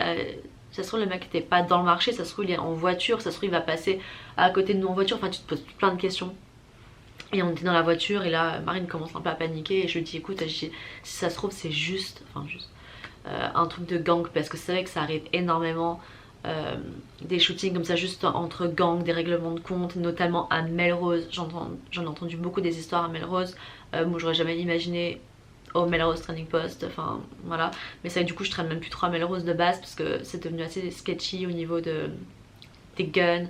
ça se trouve le mec était pas dans le marché, ça se trouve il est en voiture, ça se trouve il va passer à côté de nous en voiture. Enfin tu te poses plein de questions. Et on était dans la voiture, et là Marine commence un peu à paniquer, et je lui dis écoute si ça se trouve c'est juste un truc de gang, parce que c'est vrai que ça arrive énormément, des shootings comme ça juste entre gangs, des règlements de compte, notamment à Melrose. J'en ai entendu beaucoup des histoires à Melrose. Moi j'aurais jamais imaginé au Melrose Trading Post, enfin voilà. Mais c'est vrai que du coup je traîne même plus trop à Melrose de base parce que c'est devenu assez sketchy au niveau des guns,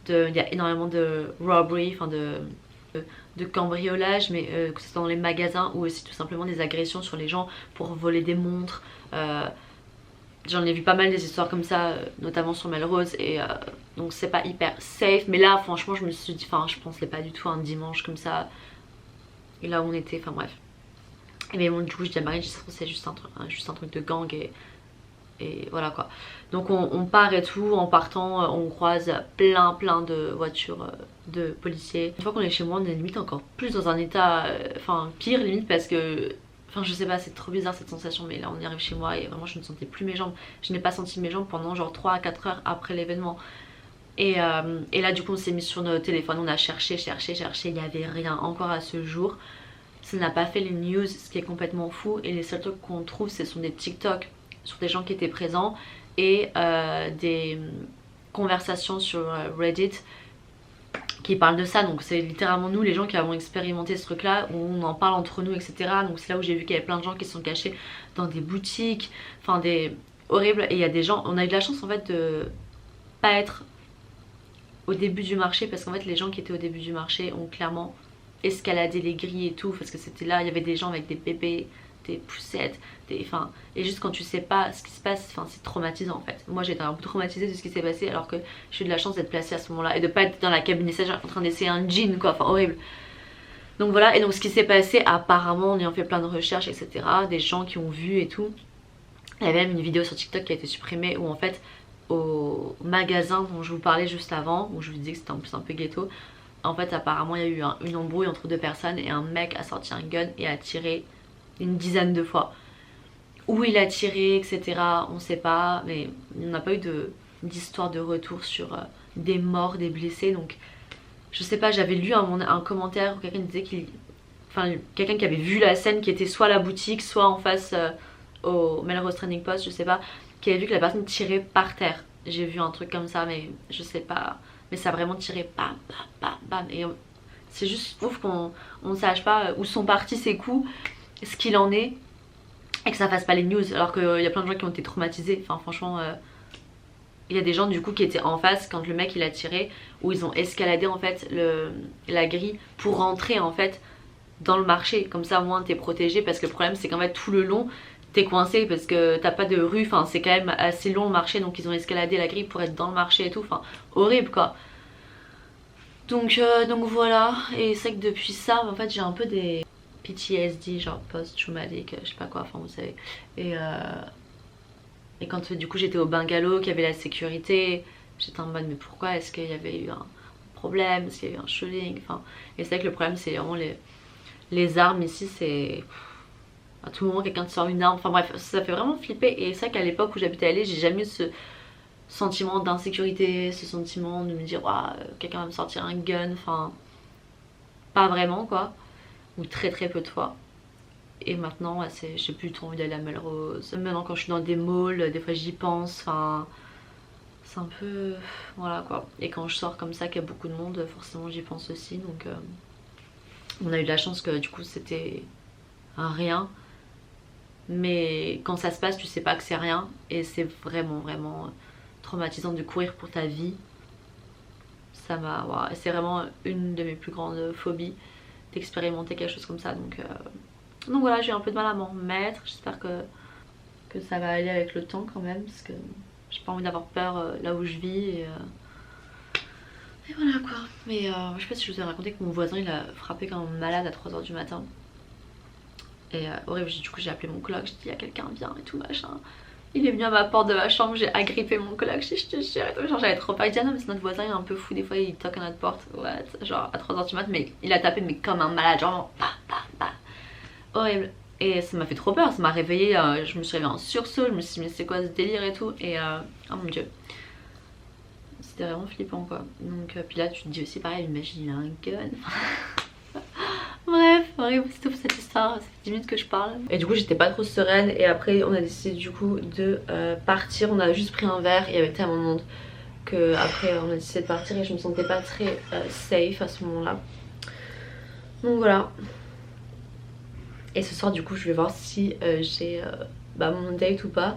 il y a énormément de robbery, enfin de cambriolage, mais que ce soit dans les magasins, ou aussi tout simplement des agressions sur les gens pour voler des montres. J'en ai vu pas mal des histoires comme ça, notamment sur Melrose, et donc c'est pas hyper safe. Mais là franchement je me suis dit, enfin je pensais pas du tout un dimanche comme ça, et là où on était, enfin bref. Mais bon du coup je dis à Marie, c'est juste un truc de gang, et voilà quoi. Donc on part et tout. En partant on croise plein de voitures de policiers. Une fois qu'on est chez moi on est limite encore plus dans un état, enfin pire limite, parce que enfin je sais pas, c'est trop bizarre cette sensation, mais là on arrive chez moi et vraiment je ne sentais plus mes jambes. Je n'ai pas senti mes jambes pendant genre 3 à 4 heures après l'événement. Et là du coup on s'est mis sur nos téléphones, on a cherché, il n'y avait rien encore à ce jour. Ça n'a pas fait les news, ce qui est complètement fou. Et les seuls trucs qu'on trouve ce sont des TikTok sur des gens qui étaient présents, et des conversations sur Reddit qui parlent de ça. Donc c'est littéralement nous les gens qui avons expérimenté ce truc là, où on en parle entre nous etc. Donc c'est là où j'ai vu qu'il y avait plein de gens qui se sont cachés dans des boutiques, enfin des horribles. Et il y a des gens, on a eu de la chance en fait de pas être au début du marché, parce qu'en fait les gens qui étaient au début du marché ont clairement escaladé les grilles et tout, parce que c'était là, il y avait des gens avec des bébés, des poussettes, et juste quand tu sais pas ce qui se passe, enfin c'est traumatisant en fait. Moi j'étais un peu traumatisée de ce qui s'est passé, alors que j'ai eu de la chance d'être placée à ce moment là et de pas être dans la cabine essayage en train d'essayer un jean quoi, enfin horrible. Donc voilà, et donc ce qui s'est passé apparemment en ayant fait plein de recherches etc, des gens qui ont vu et tout, il y avait même une vidéo sur TikTok qui a été supprimée où en fait au magasin dont je vous parlais juste avant, où je vous disais que c'était en plus un peu ghetto, en fait apparemment il y a eu une embrouille entre deux personnes et un mec a sorti un gun et a tiré une dizaine de fois. Où il a tiré etc, on sait pas, mais on n'a pas eu d'histoire de retour sur des morts, des blessés, donc je sais pas, j'avais lu un commentaire où quelqu'un disait qu'il... Enfin, quelqu'un qui avait vu la scène qui était soit à la boutique, soit en face au Melrose Trading Post, je sais pas, qui avait vu que la personne tirait par terre. J'ai vu un truc comme ça, mais je sais pas. Mais ça a vraiment tiré bam, bam, bam, bam. Et c'est juste ouf qu'on ne sache pas où sont partis ces coups, ce qu'il en est, et que ça fasse pas les news. Alors qu'il y a plein de gens qui ont été traumatisés. Enfin, franchement... il y a des gens du coup qui étaient en face quand le mec il a tiré, où ils ont escaladé en fait la grille pour rentrer en fait dans le marché, comme ça au moins t'es protégé, parce que le problème c'est qu'en fait tout le long t'es coincé parce que t'as pas de rue, enfin c'est quand même assez long le marché, donc ils ont escaladé la grille pour être dans le marché et tout, enfin horrible quoi. Donc voilà, et c'est vrai que depuis ça en fait j'ai un peu des PTSD, genre post-traumatic, je sais pas quoi, enfin vous savez, et quand du coup j'étais au bungalow, qu'il y avait la sécurité, j'étais en mode mais pourquoi est-ce qu'il y avait eu un problème, est-ce qu'il y a eu un shooting, enfin... Et c'est vrai que le problème c'est vraiment les armes ici, c'est... À tout moment quelqu'un te sort une arme, enfin bref, ça fait vraiment flipper. Et c'est vrai qu'à l'époque où j'habitais à L.A, j'ai jamais eu ce sentiment d'insécurité, ce sentiment de me dire quelqu'un va me sortir un gun, enfin... Pas vraiment quoi, ou très très peu de fois. Et maintenant j'ai plus trop envie d'aller à Melrose. Maintenant quand je suis dans des malls, des fois j'y pense, enfin c'est un peu... voilà quoi. Et quand je sors comme ça qu'il y a beaucoup de monde, forcément j'y pense aussi. Donc on a eu de la chance que du coup c'était un rien. Mais quand ça se passe tu sais pas que c'est rien. Et c'est vraiment vraiment traumatisant de courir pour ta vie. Ça m'a... voilà. C'est vraiment une de mes plus grandes phobies, d'expérimenter quelque chose comme ça. Donc voilà, j'ai un peu de mal à m'en remettre. J'espère que ça va aller avec le temps quand même, parce que j'ai pas envie d'avoir peur là où je vis. Et voilà quoi. Mais je sais pas si je vous ai raconté que mon voisin il a frappé comme un malade à 3 h du matin. Et horrible, du coup j'ai appelé mon coloc, j'ai dit il y a quelqu'un vient et tout machin. Il est venu à ma porte de ma chambre, j'ai agrippé mon coloc, j'ai dit je te jure et tout. Genre j'avais trop peur, il dit ah non mais c'est notre voisin, il est un peu fou, des fois il toque à notre porte. Ouais, genre à 3 h du matin, mais il a tapé mais comme un malade, genre bah, bah, bah. Horrible. Et ça m'a fait trop peur, ça m'a réveillée, je me suis réveillée en sursaut, je me suis dit mais c'est quoi ce délire et tout. Et oh mon dieu, c'était vraiment flippant quoi. Donc puis là tu te dis aussi pareil, imagine il a un gun. Bref, horrible, c'est tout pour cette histoire, ça fait 10 minutes que je parle. Et du coup j'étais pas trop sereine, et après on a décidé du coup de partir. On a juste pris un verre, il y avait tellement de monde que après on a décidé de partir, et je me sentais pas très safe à ce moment là. Donc voilà. Et ce soir du coup je vais voir si j'ai mon date ou pas,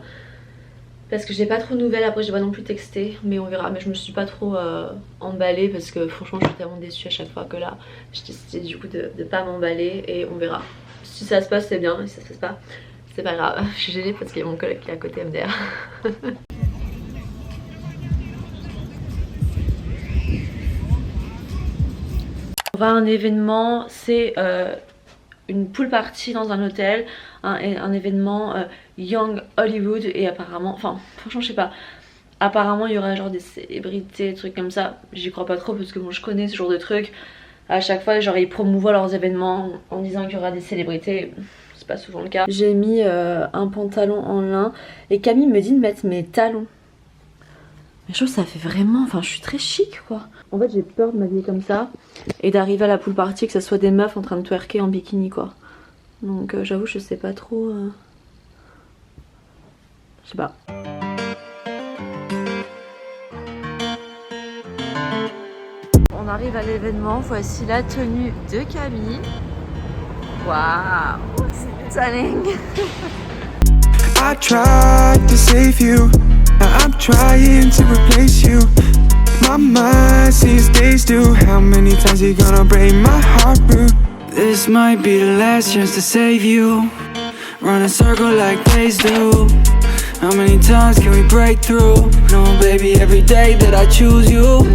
parce que j'ai pas trop de nouvelles. Après j'ai pas non plus texté, mais on verra. Mais je me suis pas trop emballée, parce que franchement je suis tellement déçue à chaque fois, que là j'ai décidé du coup de pas m'emballer, et on verra. Si ça se passe c'est bien, si ça se passe pas c'est pas grave. Je suis gênée parce qu'il y a mon collègue qui est à côté MDR. On va à un événement, c'est une pool party dans un hôtel, un événement Young Hollywood, et apparemment, enfin franchement je sais pas, apparemment il y aura genre des célébrités, des trucs comme ça. J'y crois pas trop parce que bon je connais ce genre de trucs. À chaque fois genre ils promouvoient leurs événements en disant qu'il y aura des célébrités, c'est pas souvent le cas. J'ai mis un pantalon en lin, et Camille me dit de mettre mes talons. Mais je trouve que ça fait vraiment, enfin je suis très chic quoi. En fait j'ai peur de m'habiller comme ça et d'arriver à la pool party et que ça soit des meufs en train de twerker en bikini quoi. Donc j'avoue je sais pas trop, je sais pas. On arrive à l'événement, voici la tenue de Camille. Waouh, c'est stunning. I tried to save you, now I'm trying to replace you. My mind sees days do. How many times you gonna break my heart through? This might be the last chance to save you. Run a circle like days do. How many times can we break through? No baby, every day that I choose you.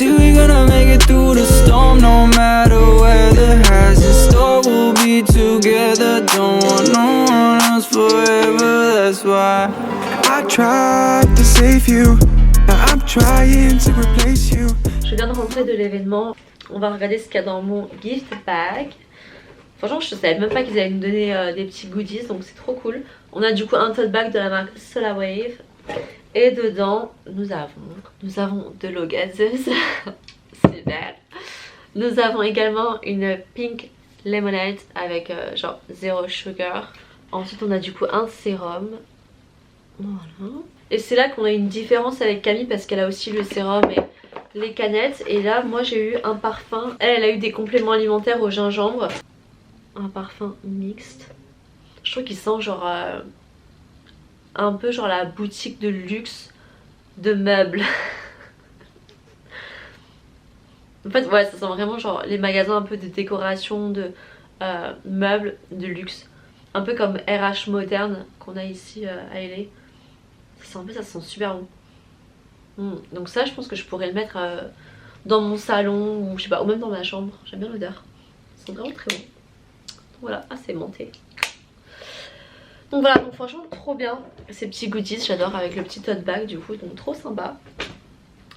See, we gonna make it through the storm, no matter where the has in store. We'll be together, don't want no one else forever. That's why I tried to save you. Now I'm trying to replace you. Je viens de rentrer de l'événement. On va regarder ce qu'il y a dans mon gift bag. Franchement, je savais même pas qu'ils allaient nous donner des petits goodies, donc c'est trop cool. On a du coup un tote bag de la marque Solawave. Et dedans, nous avons de l'eau gazeuse. Super. Nous avons également une pink lemonade avec genre 0 sugar. Ensuite, on a du coup un sérum. Voilà. Et c'est là qu'on a une différence avec Camille parce qu'elle a aussi le sérum et les canettes. Et là, moi j'ai eu un parfum. Elle a eu des compléments alimentaires au gingembre. Un parfum mixte. Je trouve qu'il sent genre un peu genre la boutique de luxe de meubles. En fait ouais, ça sent vraiment genre les magasins un peu de décoration, de meubles de luxe. Un peu comme RH Moderne qu'on a ici à LA. Ça sent super bon. Donc ça je pense que je pourrais le mettre dans mon salon ou je sais pas, ou même dans ma chambre. J'aime bien l'odeur. Ça sent vraiment très bon. Voilà, c'est monté. Donc voilà, donc franchement trop bien ces petits goodies, j'adore, avec le petit tote bag du coup, donc trop sympa.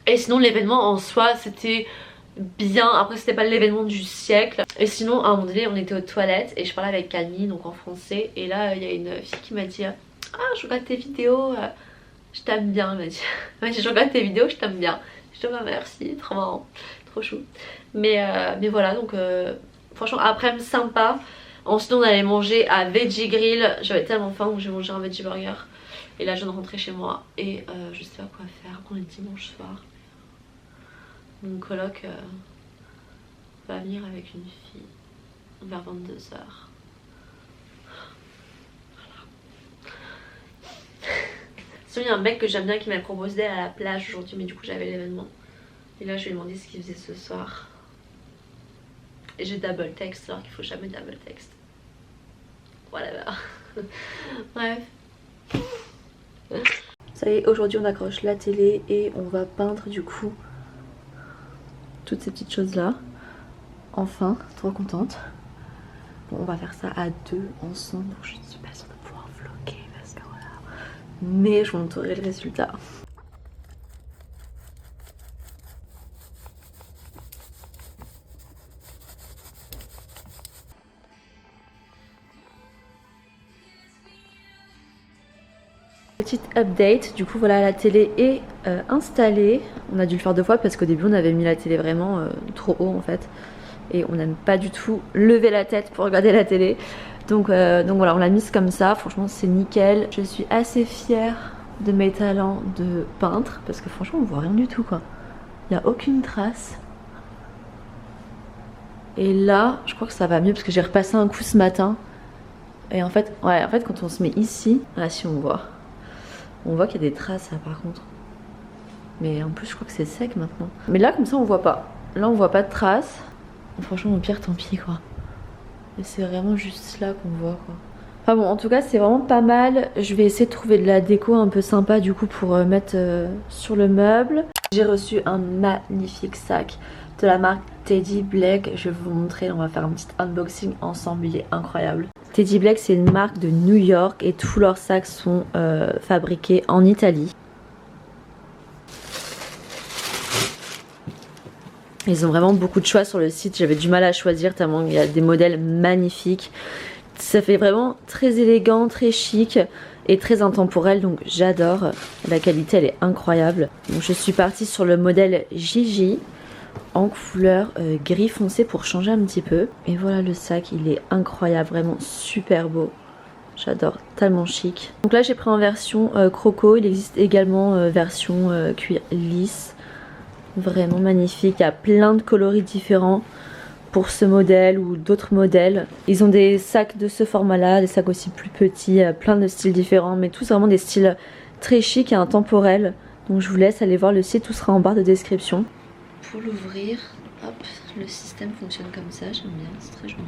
Et sinon l'événement en soi c'était bien, après c'était pas l'événement du siècle. Et sinon à un moment donné on était aux toilettes et je parlais avec Camille donc en français. Et là il y a une fille qui m'a dit ah je regarde tes vidéos, je t'aime bien. Elle m'a dit je regarde tes vidéos, je t'aime bien. Je dis bah merci, trop marrant, trop chou. Mais voilà donc franchement après-midi sympa. Ensuite on allait manger à Veggie Grill. J'avais tellement faim donc j'ai mangé un veggie burger. Et là je viens de rentrer chez moi et je sais pas quoi faire. On est dimanche soir. Mon coloc va venir avec une fille vers 22h. Sinon il y a un mec que j'aime bien qui m'a proposé d'aller à la plage aujourd'hui, mais du coup j'avais l'événement. Et là je lui ai demandé ce qu'il faisait ce soir. Et j'ai double text alors qu'il faut jamais double text. Voilà. Bref. Ça y est, aujourd'hui on accroche la télé et on va peindre du coup toutes ces petites choses là. Enfin, trop contente. Bon, on va faire ça à deux ensemble. Donc je ne suis pas sûre de pouvoir vlogger parce que voilà. Mais je vous montrerai le résultat. Petite update, du coup voilà la télé est installée. On a dû le faire 2 fois parce qu'au début on avait mis la télé vraiment trop haut en fait. Et on n'aime pas du tout lever la tête pour regarder la télé. Donc voilà, on l'a mise comme ça, franchement c'est nickel. Je suis assez fière de mes talents de peintre parce que franchement on voit rien du tout quoi. Il n'y a aucune trace. Et là je crois que ça va mieux parce que j'ai repassé un coup ce matin. Et en fait quand on se met ici, là si on voit qu'il y a des traces là par contre. Mais en plus je crois que c'est sec maintenant. Mais là comme ça on voit pas. Là on voit pas de traces. Franchement au pire tant pis quoi. Et c'est vraiment juste là qu'on voit quoi. Enfin bon en tout cas c'est vraiment pas mal. Je vais essayer de trouver de la déco un peu sympa du coup pour mettre sur le meuble. J'ai reçu un magnifique sac de la marque Teddy Blake. Je vais vous montrer, on va faire un petit unboxing ensemble, il est incroyable. Teddy Blake c'est une marque de New York et tous leurs sacs sont fabriqués en Italie. Ils ont vraiment beaucoup de choix sur le site, j'avais du mal à choisir tellement il y a des modèles magnifiques. Ça fait vraiment très élégant, très chic et très intemporel donc j'adore. La qualité elle est incroyable. Donc je suis partie sur le modèle Gigi en couleur gris foncé pour changer un petit peu. Et voilà le sac, il est incroyable, vraiment super beau. J'adore, tellement chic. Donc là j'ai pris en version croco, il existe également version cuir lisse. Vraiment magnifique, il y a plein de coloris différents pour ce modèle ou d'autres modèles. Ils ont des sacs de ce format là, des sacs aussi plus petits, plein de styles différents, mais tous vraiment des styles très chic et intemporels. Donc je vous laisse aller voir le site, tout sera en barre de description. Pour l'ouvrir, hop, le système fonctionne comme ça, j'aime bien, c'est très joli.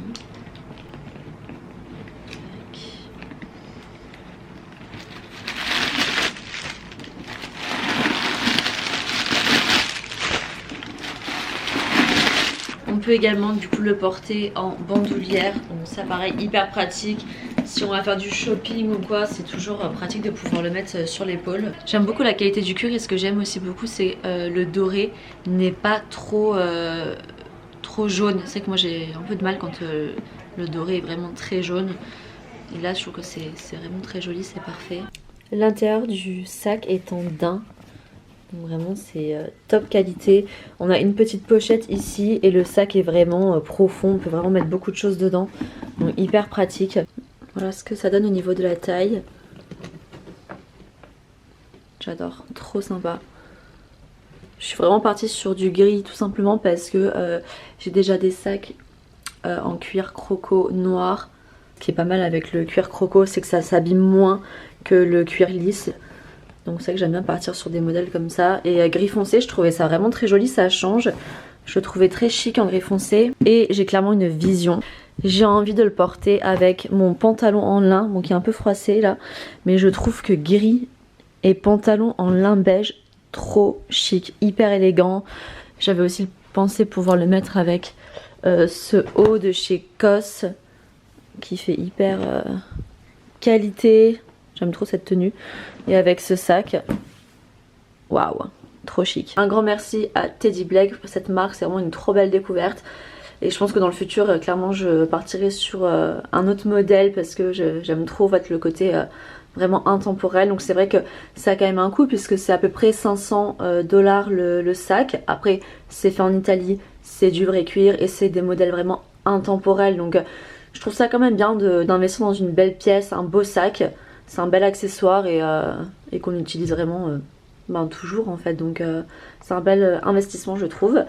peut également du coup le porter en bandoulière, donc ça pareil hyper pratique. Si on va faire du shopping ou quoi, c'est toujours pratique de pouvoir le mettre sur l'épaule. J'aime beaucoup la qualité du cuir et ce que j'aime aussi beaucoup c'est le doré n'est pas trop jaune. C'est que moi j'ai un peu de mal quand le doré est vraiment très jaune. Et là je trouve que c'est vraiment très joli, c'est parfait. L'intérieur du sac est en daim. Donc vraiment c'est top qualité. On a une petite pochette ici et le sac est vraiment profond. On peut vraiment mettre beaucoup de choses dedans. Donc hyper pratique. Voilà ce que ça donne au niveau de la taille. J'adore, trop sympa. Je suis vraiment partie sur du gris tout simplement parce que j'ai déjà des sacs en cuir croco noir. Ce qui est pas mal avec le cuir croco, c'est que ça s'abîme moins que le cuir lisse. Donc c'est vrai que j'aime bien partir sur des modèles comme ça. Et gris foncé, je trouvais ça vraiment très joli, ça change. Je le trouvais très chic en gris foncé. Et j'ai clairement une vision. J'ai envie de le porter avec mon pantalon en lin, bon qui est un peu froissé là. Mais je trouve que gris et pantalon en lin beige, trop chic, hyper élégant. J'avais aussi pensé pouvoir le mettre avec ce haut de chez COS qui fait hyper qualité. J'aime trop cette tenue. Et avec ce sac, waouh, trop chic. Un grand merci à Teddy Blake pour cette marque, c'est vraiment une trop belle découverte. Et je pense que dans le futur, clairement, je partirai sur un autre modèle parce que j'aime trop en fait, le côté vraiment intemporel. Donc c'est vrai que ça a quand même un coût puisque c'est à peu près 500 $ le sac. Après, c'est fait en Italie, c'est du vrai cuir et c'est des modèles vraiment intemporels. Donc je trouve ça quand même bien d'investir dans une belle pièce, un beau sac. C'est un bel accessoire et qu'on utilise vraiment toujours en fait. Donc c'est un bel investissement je trouve.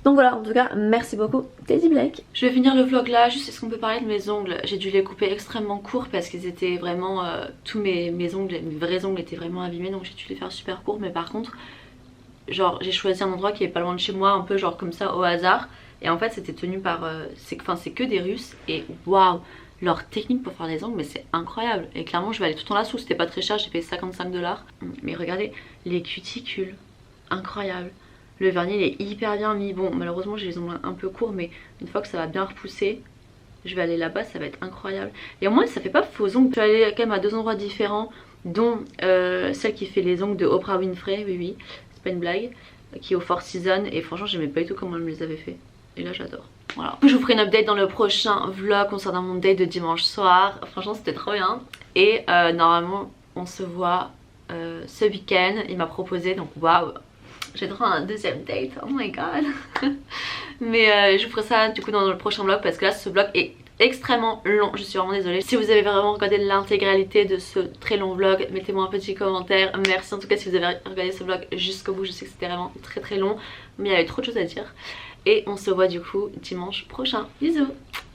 Donc voilà, en tout cas, merci beaucoup Teddy Blake. Je vais finir le vlog là, juste est-ce qu'on peut parler de mes ongles. J'ai dû les couper extrêmement courts parce qu'ils étaient vraiment... tous mes ongles, mes vrais ongles étaient vraiment abîmés. Donc j'ai dû les faire super courts. Mais par contre, genre j'ai choisi un endroit qui est pas loin de chez moi, un peu genre comme ça au hasard. Et en fait c'était tenu par... c'est que des Russes. Et waouh, leur technique pour faire des ongles, mais c'est incroyable. Et clairement je vais aller tout le temps là-dessous, c'était pas très cher, j'ai payé 55 $. Mais regardez, les cuticules, incroyable. Le vernis il est hyper bien mis. Bon malheureusement j'ai les ongles un peu courts, mais une fois que ça va bien repousser, je vais aller là-bas, ça va être incroyable. Et au moins ça fait pas faux ongles. Je vais aller quand même à 2 endroits différents, dont celle qui fait les ongles de Oprah Winfrey, oui c'est pas une blague, qui est au Four Seasons. Et franchement j'aimais pas du tout comment elle me les avait fait. Et là j'adore. Voilà. Je vous ferai une update dans le prochain vlog concernant mon date de dimanche soir. Franchement c'était trop bien. Et normalement on se voit ce week-end. Il m'a proposé, donc waouh, j'ai droit à un deuxième date, oh my god. Mais je vous ferai ça du coup dans le prochain vlog parce que là ce vlog est extrêmement long, je suis vraiment désolée. Si vous avez vraiment regardé l'intégralité de ce très long vlog, mettez-moi un petit commentaire. Merci en tout cas si vous avez regardé ce vlog jusqu'au bout, je sais que c'était vraiment très long, mais il y avait trop de choses à dire. Et on se voit du coup dimanche prochain, bisous.